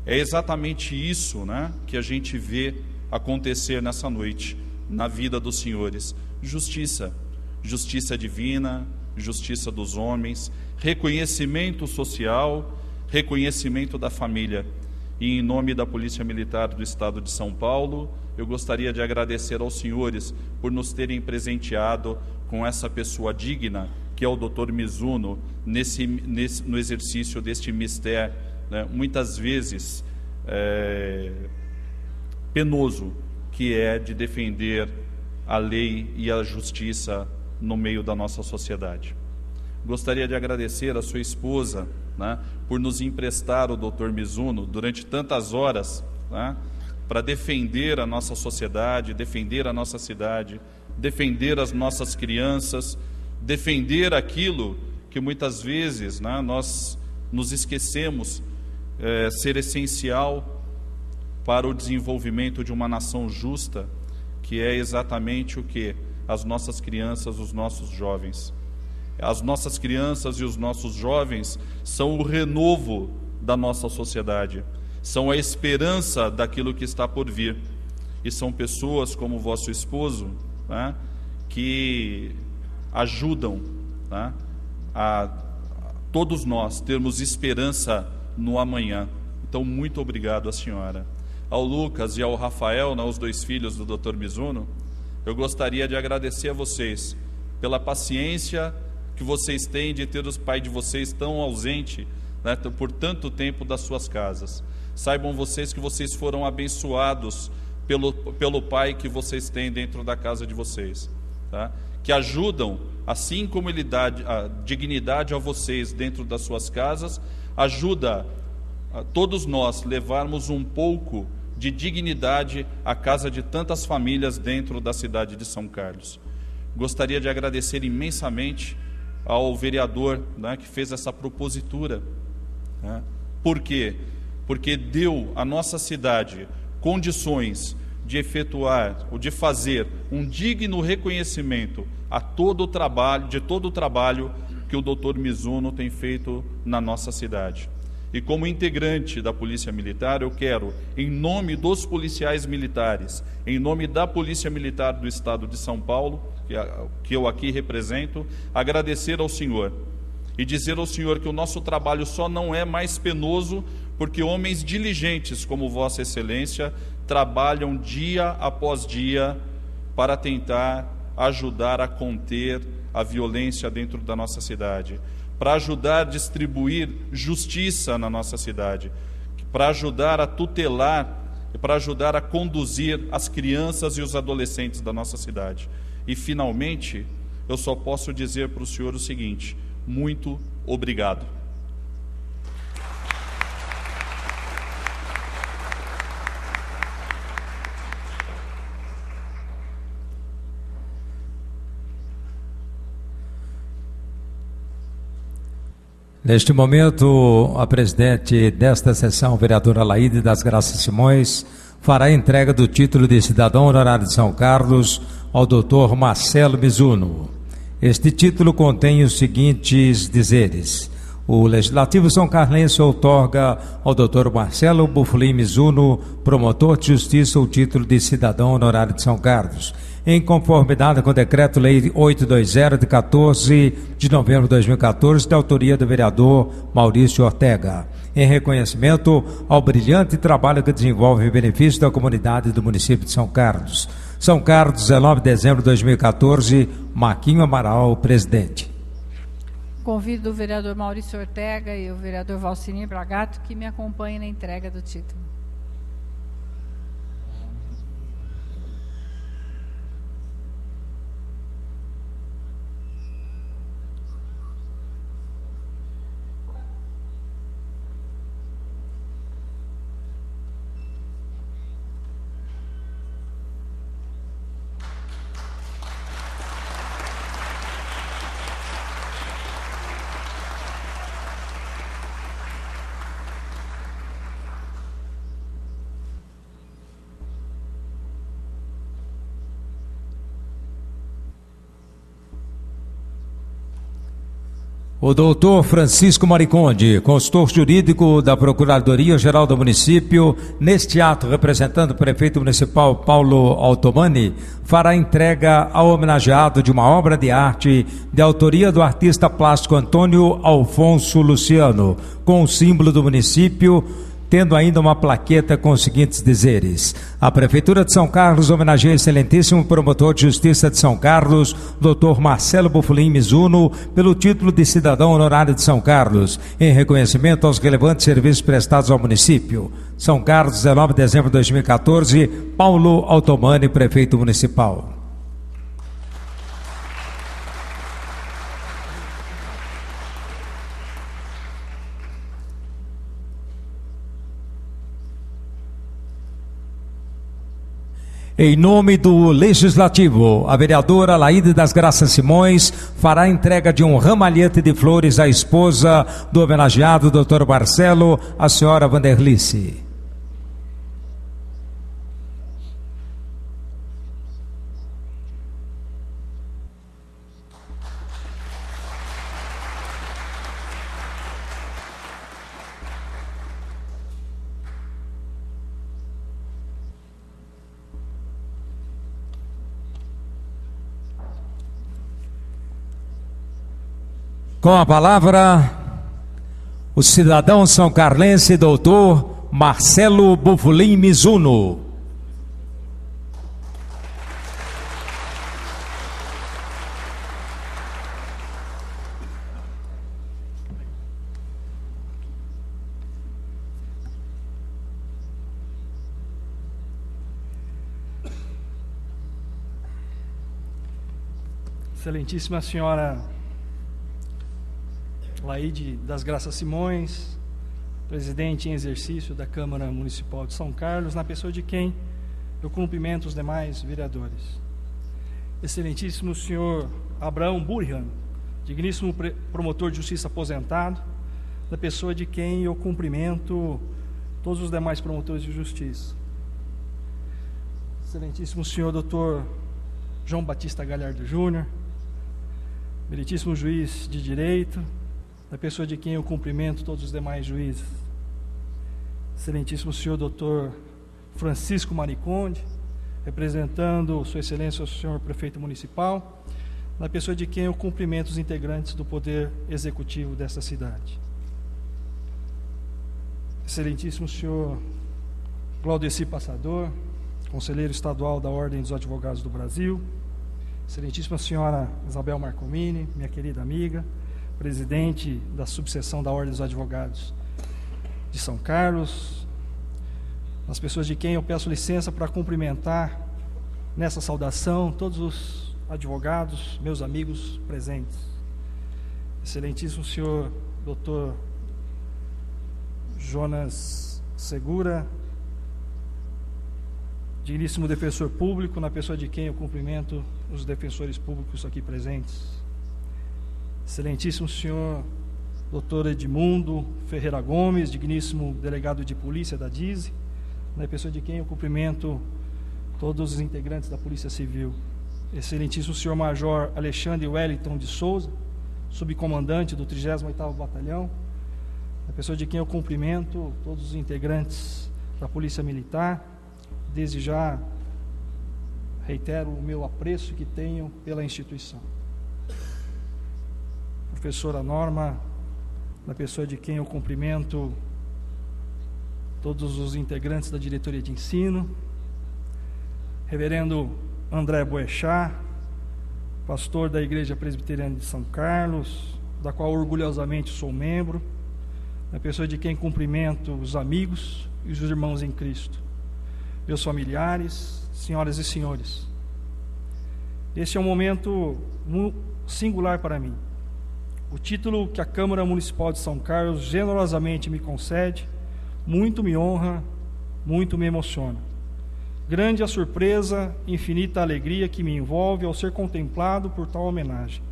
É exatamente isso, né, que a gente vê acontecer nessa noite, na vida dos senhores. Justiça, justiça divina, justiça dos homens, reconhecimento social, reconhecimento da família. E em nome da Polícia Militar do Estado de São Paulo, eu gostaria de agradecer aos senhores por nos terem presenteado com essa pessoa digna, que é o Dr. Mizuno, no exercício deste mistério, né, muitas vezes penoso, que é de defender a lei e a justiça no meio da nossa sociedade. Gostaria de agradecer a sua esposa, né, por nos emprestar o Dr. Mizuno durante tantas horas, né, para defender a nossa sociedade, defender a nossa cidade, defender as nossas crianças, defender aquilo que muitas vezes, né, nós nos esquecemos ser essencial para o desenvolvimento de uma nação justa, que é exatamente o que? As nossas crianças, os nossos jovens. As nossas crianças e os nossos jovens são o renovo da nossa sociedade, são a esperança daquilo que está por vir. E são pessoas como o vosso esposo, né, que ajudam, né, a todos nós termos esperança no amanhã. Então, muito obrigado à senhora. Ao Lucas e ao Rafael, né, os dois filhos do Dr. Mizuno, eu gostaria de agradecer a vocês pela paciência que vocês têm de ter os pais de vocês tão ausente, né, por tanto tempo das suas casas. Saibam vocês que vocês foram abençoados pelo pai que vocês têm dentro da casa de vocês, tá? Que ajudam, assim como ele dá a dignidade a vocês dentro das suas casas, ajuda a todos nós levarmos um pouco de dignidade à casa de tantas famílias dentro da cidade de São Carlos. Gostaria de agradecer imensamente ao vereador, né, que fez essa propositura, né? Por quê? Porque deu à nossa cidade condições de efetuar ou de fazer um digno reconhecimento a todo o trabalho que o Dr. Mizuno tem feito na nossa cidade. E como integrante da Polícia Militar, eu quero, em nome dos policiais militares, em nome da Polícia Militar do Estado de São Paulo, que eu aqui represento, agradecer ao senhor e dizer ao senhor que o nosso trabalho só não é mais penoso porque homens diligentes como Vossa Excelência trabalham dia após dia para tentar ajudar a conter a violência dentro da nossa cidade, para ajudar a distribuir justiça na nossa cidade, para ajudar a tutelar e para ajudar a conduzir as crianças e os adolescentes da nossa cidade. E, finalmente, eu só posso dizer para o senhor o seguinte: muito obrigado. Neste momento, a presidente desta sessão, vereadora Laíde das Graças Simões, fará a entrega do título de cidadão honorário de São Carlos ao Dr. Marcelo Mizuno. Este título contém os seguintes dizeres: o Legislativo São Carlense outorga ao Dr. Marcelo Bufolim Mizuno, promotor de justiça, o título de cidadão honorário de São Carlos, em conformidade com o Decreto-Lei 820, de 14 de novembro de 2014, de autoria do vereador Maurício Ortega, em reconhecimento ao brilhante trabalho que desenvolve em benefício da comunidade do município de São Carlos. São Carlos, 19 de dezembro de 2014, Marquinho Amaral, presidente. Convido o vereador Maurício Ortega e o vereador Valcinir Bragato que me acompanhem na entrega do título. O doutor Francisco Mariconde, consultor jurídico da Procuradoria-Geral do Município, neste ato, representando o prefeito municipal Paulo Altomani, fará entrega ao homenageado de uma obra de arte de autoria do artista plástico Antônio Alfonso Luciano, com o símbolo do município, tendo ainda uma plaqueta com os seguintes dizeres: a Prefeitura de São Carlos homenageia o excelentíssimo promotor de justiça de São Carlos, Dr. Marcelo Bufolim Mizuno, pelo título de cidadão honorário de São Carlos, em reconhecimento aos relevantes serviços prestados ao município. São Carlos, 19 de dezembro de 2014, Paulo Altomani, prefeito municipal. Em nome do Legislativo, a vereadora Laíde das Graças Simões fará a entrega de um ramalhete de flores à esposa do homenageado Dr. Marcelo, a senhora Vanderlice. Com a palavra, o cidadão são carlense, doutor Marcelo Bufolim Mizuno. Excelentíssima senhora Laíde das Graças Simões, presidente em exercício da Câmara Municipal de São Carlos, na pessoa de quem eu cumprimento os demais vereadores. Excelentíssimo senhor Abraão Burhan, digníssimo promotor de justiça aposentado, na pessoa de quem eu cumprimento todos os demais promotores de justiça. Excelentíssimo senhor Dr. João Batista Galhardo Júnior, meritíssimo juiz de direito, da pessoa de quem eu cumprimento todos os demais juízes. Excelentíssimo senhor Dr. Francisco Mariconde, representando Sua Excelência o senhor Prefeito Municipal, na pessoa de quem eu cumprimento os integrantes do Poder Executivo desta cidade. Excelentíssimo senhor Claudeci Passador, conselheiro estadual da Ordem dos Advogados do Brasil, excelentíssima senhora Isabel Marcomini, minha querida amiga, presidente da subseção da Ordem dos Advogados de São Carlos, as pessoas de quem eu peço licença para cumprimentar nessa saudação todos os advogados, meus amigos presentes. Excelentíssimo senhor Dr. Jonas Segura, digníssimo defensor público, na pessoa de quem eu cumprimento os defensores públicos aqui presentes. Excelentíssimo senhor Dr. Edmundo Ferreira Gomes, digníssimo delegado de polícia da DISE, na pessoa de quem eu cumprimento todos os integrantes da Polícia Civil. Excelentíssimo senhor Major Alexandre Wellington de Souza, subcomandante do 38º Batalhão, na pessoa de quem eu cumprimento todos os integrantes da Polícia Militar. Desde já reitero o meu apreço que tenho pela instituição. Professora Norma, na pessoa de quem eu cumprimento todos os integrantes da diretoria de ensino. Reverendo André Boechat, pastor da Igreja Presbiteriana de São Carlos, da qual orgulhosamente sou membro, na pessoa de quem cumprimento os amigos e os irmãos em Cristo, meus familiares, senhoras e senhores. Este é um momento singular para mim. O título que a Câmara Municipal de São Carlos generosamente me concede, muito me honra, muito me emociona. Grande a surpresa, infinita a alegria que me envolve ao ser contemplado por tal homenagem.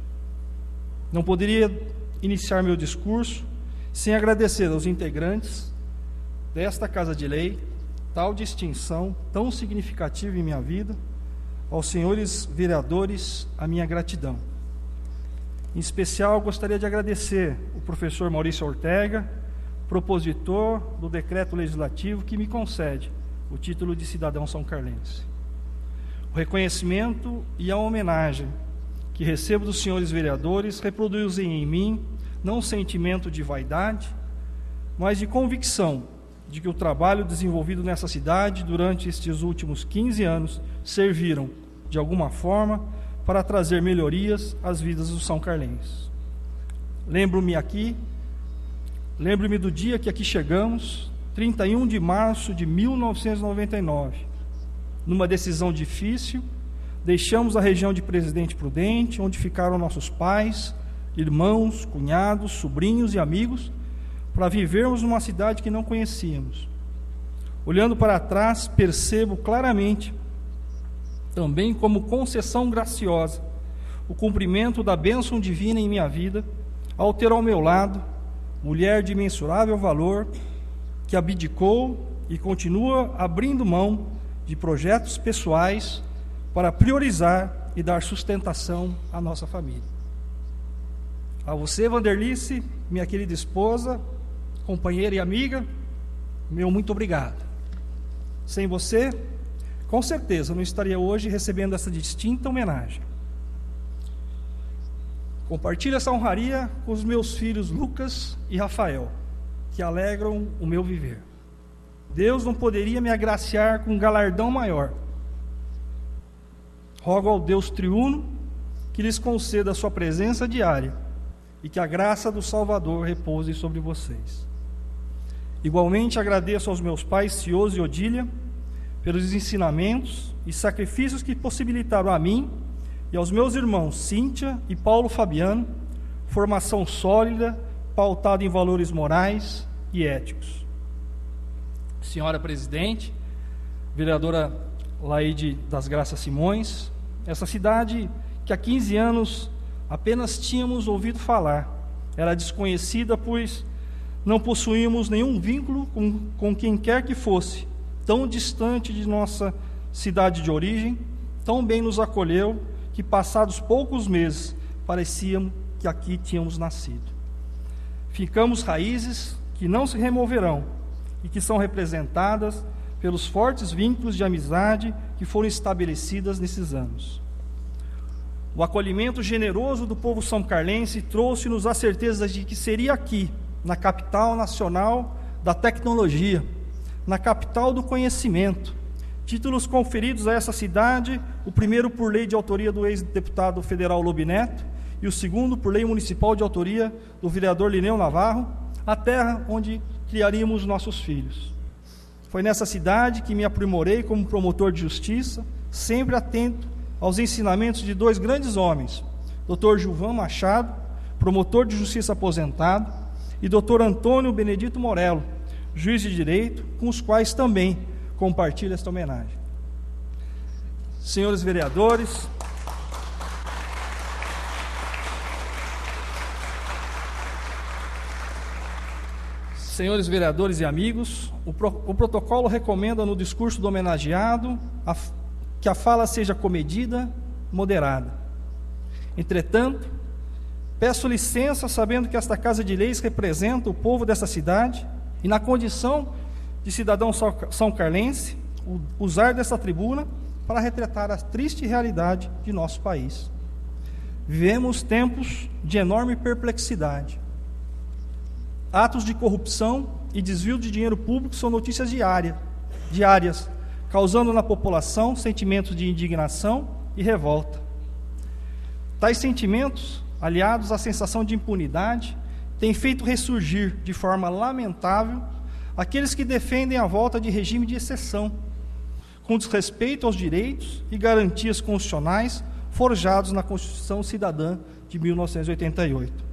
Não poderia iniciar meu discurso sem agradecer aos integrantes desta Casa de Lei tal distinção tão significativa em minha vida, aos senhores vereadores a minha gratidão. Em especial, gostaria de agradecer o professor Maurício Ortega, propositor do decreto legislativo que me concede o título de cidadão são-carlense. O reconhecimento e a homenagem que recebo dos senhores vereadores reproduzem em mim não um sentimento de vaidade, mas de convicção de que o trabalho desenvolvido nessa cidade durante estes últimos 15 anos serviram, de alguma forma, para trazer melhorias às vidas dos são-carlenses. Lembro-me do dia que aqui chegamos, 31 de março de 1999. Numa decisão difícil, deixamos a região de Presidente Prudente, onde ficaram nossos pais, irmãos, cunhados, sobrinhos e amigos, para vivermos numa cidade que não conhecíamos. Olhando para trás, percebo claramente, também como concessão graciosa, o cumprimento da bênção divina em minha vida, ao ter ao meu lado mulher de imensurável valor, que abdicou e continua abrindo mão de projetos pessoais para priorizar e dar sustentação à nossa família. A você, Vanderlice, minha querida esposa, companheira e amiga, meu muito obrigado. Sem você, com certeza, não estaria hoje recebendo essa distinta homenagem. Compartilho essa honraria com os meus filhos Lucas e Rafael, que alegram o meu viver. Deus não poderia me agraciar com um galardão maior. Rogo ao Deus triuno que lhes conceda a sua presença diária e que a graça do Salvador repouse sobre vocês. Igualmente agradeço aos meus pais Cioso e Odília pelos ensinamentos e sacrifícios que possibilitaram a mim e aos meus irmãos Cíntia e Paulo Fabiano formação sólida, pautada em valores morais e éticos. Senhora Presidente, vereadora Laide das Graças Simões, essa cidade que há 15 anos apenas tínhamos ouvido falar, era desconhecida, pois não possuímos nenhum vínculo com quem quer que fosse, tão distante de nossa cidade de origem, tão bem nos acolheu, que passados poucos meses, parecia que aqui tínhamos nascido. Ficamos raízes que não se removerão e que são representadas pelos fortes vínculos de amizade que foram estabelecidas nesses anos. O acolhimento generoso do povo são-carlense trouxe-nos a certeza de que seria aqui, na capital nacional da tecnologia, na capital do conhecimento, títulos conferidos a essa cidade, o primeiro por lei de autoria do ex-deputado federal Lobo Neto e o segundo por lei municipal de autoria do vereador Lineu Navarro, a terra onde criaríamos nossos filhos. Foi nessa cidade que me aprimorei como promotor de justiça, sempre atento aos ensinamentos de dois grandes homens, Dr. Gilvan Machado, promotor de justiça aposentado, e Dr. Antônio Benedito Morello, juiz de direito, com os quais também compartilho esta homenagem. Senhores vereadores, e amigos, o protocolo recomenda no discurso do homenageado que a fala seja comedida, moderada. Entretanto, peço licença, sabendo que esta Casa de Leis representa o povo dessa cidade e, na condição de cidadão são-carlense, usar dessa tribuna para retratar a triste realidade de nosso país. Vivemos tempos de enorme perplexidade. Atos de corrupção e desvio de dinheiro público são notícias diárias, causando na população sentimentos de indignação e revolta. Tais sentimentos, aliados à sensação de impunidade, têm feito ressurgir de forma lamentável aqueles que defendem a volta de regime de exceção, com desrespeito aos direitos e garantias constitucionais forjados na Constituição Cidadã de 1988.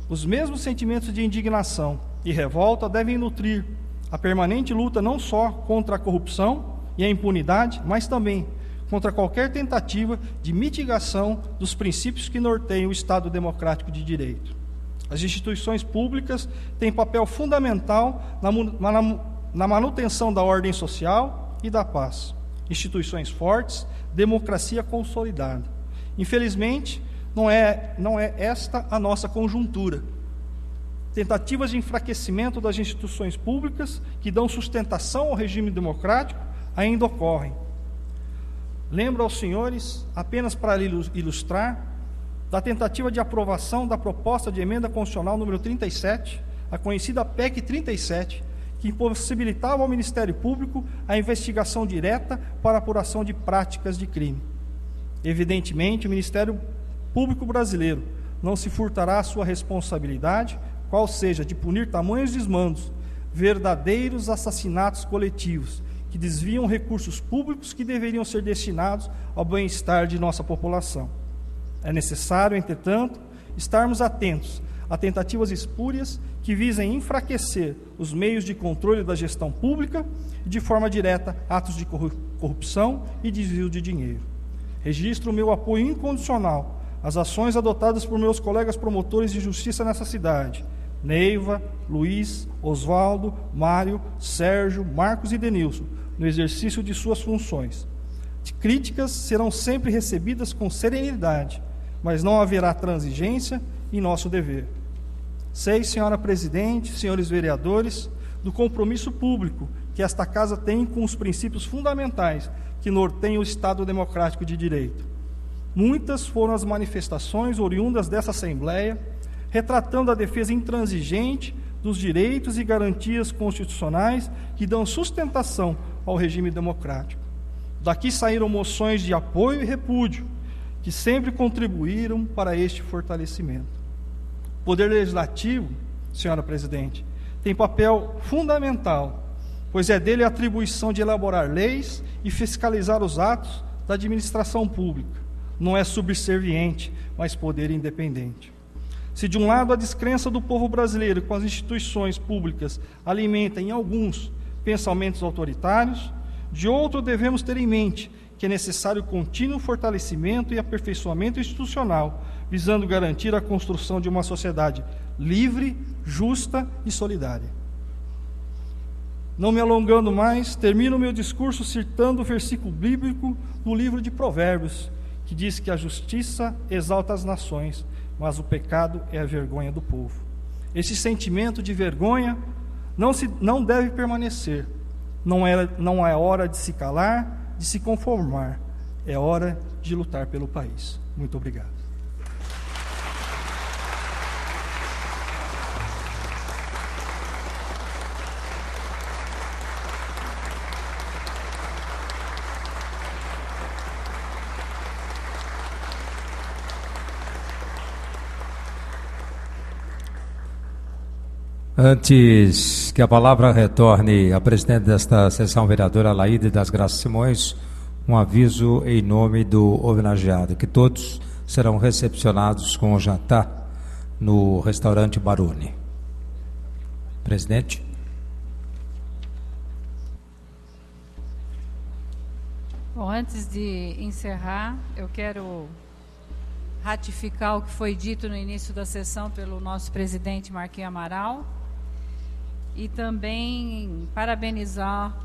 Os mesmos sentimentos de indignação e revolta devem nutrir a permanente luta não só contra a corrupção e a impunidade, mas também contra qualquer tentativa de mitigação dos princípios que norteiam o Estado democrático de direito. As instituições públicas têm papel fundamental na manutenção da ordem social e da paz. Instituições fortes, democracia consolidada. Infelizmente, não é esta a nossa conjuntura. Tentativas de enfraquecimento das instituições públicas que dão sustentação ao regime democrático ainda ocorrem. Lembro aos senhores, apenas para ilustrar, da tentativa de aprovação da proposta de emenda constitucional número 37, a conhecida PEC 37, que impossibilitava ao Ministério Público a investigação direta para apuração de práticas de crime. Evidentemente, o Ministério Público brasileiro não se furtará à sua responsabilidade, qual seja de punir tamanhos desmandos, verdadeiros assassinatos coletivos, que desviam recursos públicos que deveriam ser destinados ao bem-estar de nossa população. É necessário, entretanto, estarmos atentos a tentativas espúrias que visem enfraquecer os meios de controle da gestão pública e, de forma direta, atos de corrupção e desvio de dinheiro. Registro o meu apoio incondicional às ações adotadas por meus colegas promotores de justiça nessa cidade, Neiva, Luiz, Oswaldo, Mário, Sérgio, Marcos e Denilson, no exercício de suas funções. Críticas serão sempre recebidas com serenidade, mas não haverá transigência em nosso dever. Sei, senhora presidente, senhores vereadores, do compromisso público que esta Casa tem com os princípios fundamentais que norteiam o Estado Democrático de Direito. Muitas foram as manifestações oriundas dessa Assembleia, retratando a defesa intransigente dos direitos e garantias constitucionais que dão sustentação ao regime democrático. Daqui saíram moções de apoio e repúdio, que sempre contribuíram para este fortalecimento. O Poder Legislativo, senhora presidente, tem papel fundamental, pois é dele a atribuição de elaborar leis e fiscalizar os atos da administração pública. Não é subserviente, mas poder independente. Se de um lado a descrença do povo brasileiro com as instituições públicas alimenta em alguns pensamentos autoritários, de outro devemos ter em mente que é necessário contínuo fortalecimento e aperfeiçoamento institucional, visando garantir a construção de uma sociedade livre, justa e solidária. Não me alongando mais, termino meu discurso citando o versículo bíblico do livro de Provérbios, que diz que a justiça exalta as nações, mas o pecado é a vergonha do povo. Esse sentimento de vergonha não deve permanecer. Não é hora de se calar, de se conformar. É hora de lutar pelo país. Muito obrigado. Antes que a palavra retorne à presidente desta sessão, vereadora Laíde das Graças Simões, um aviso em nome do homenageado, que todos serão recepcionados com o jantar no restaurante Baroni. Presidente. Bom, antes de encerrar, eu quero ratificar o que foi dito no início da sessão pelo nosso presidente Marquinhos Amaral e também parabenizar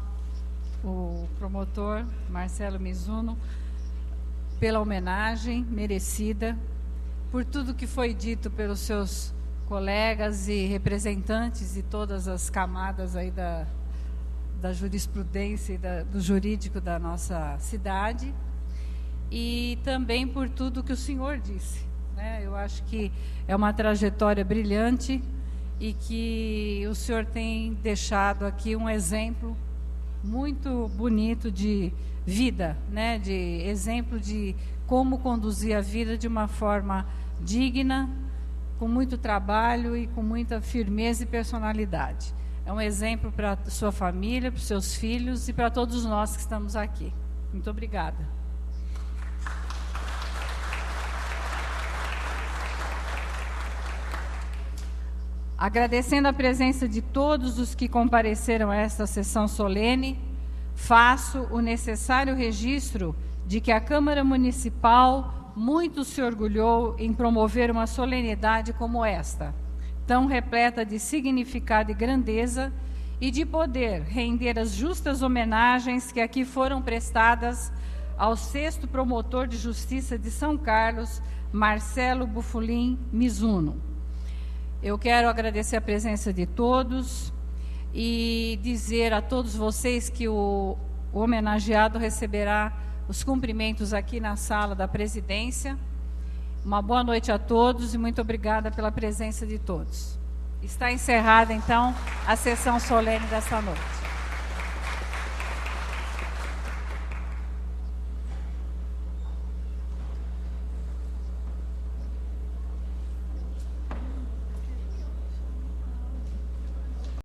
o promotor Marcelo Mizuno pela homenagem merecida, por tudo que foi dito pelos seus colegas e representantes de todas as camadas aí da jurisprudência e do jurídico da nossa cidade, e também por tudo que o senhor disse, né? Eu acho que é uma trajetória brilhante e que o senhor tem deixado aqui um exemplo muito bonito de vida, né? De exemplo de como conduzir a vida de uma forma digna, com muito trabalho e com muita firmeza e personalidade. É um exemplo para a sua família, para os seus filhos e para todos nós que estamos aqui. Muito obrigada. Agradecendo a presença de todos os que compareceram a esta sessão solene, faço o necessário registro de que a Câmara Municipal muito se orgulhou em promover uma solenidade como esta, tão repleta de significado e grandeza, e de poder render as justas homenagens que aqui foram prestadas ao 6º Promotor de Justiça de São Carlos, Marcelo Bufolin Mizuno. Eu quero agradecer a presença de todos e dizer a todos vocês que o homenageado receberá os cumprimentos aqui na sala da presidência. Uma boa noite a todos e muito obrigada pela presença de todos. Está encerrada, então, a sessão solene desta noite.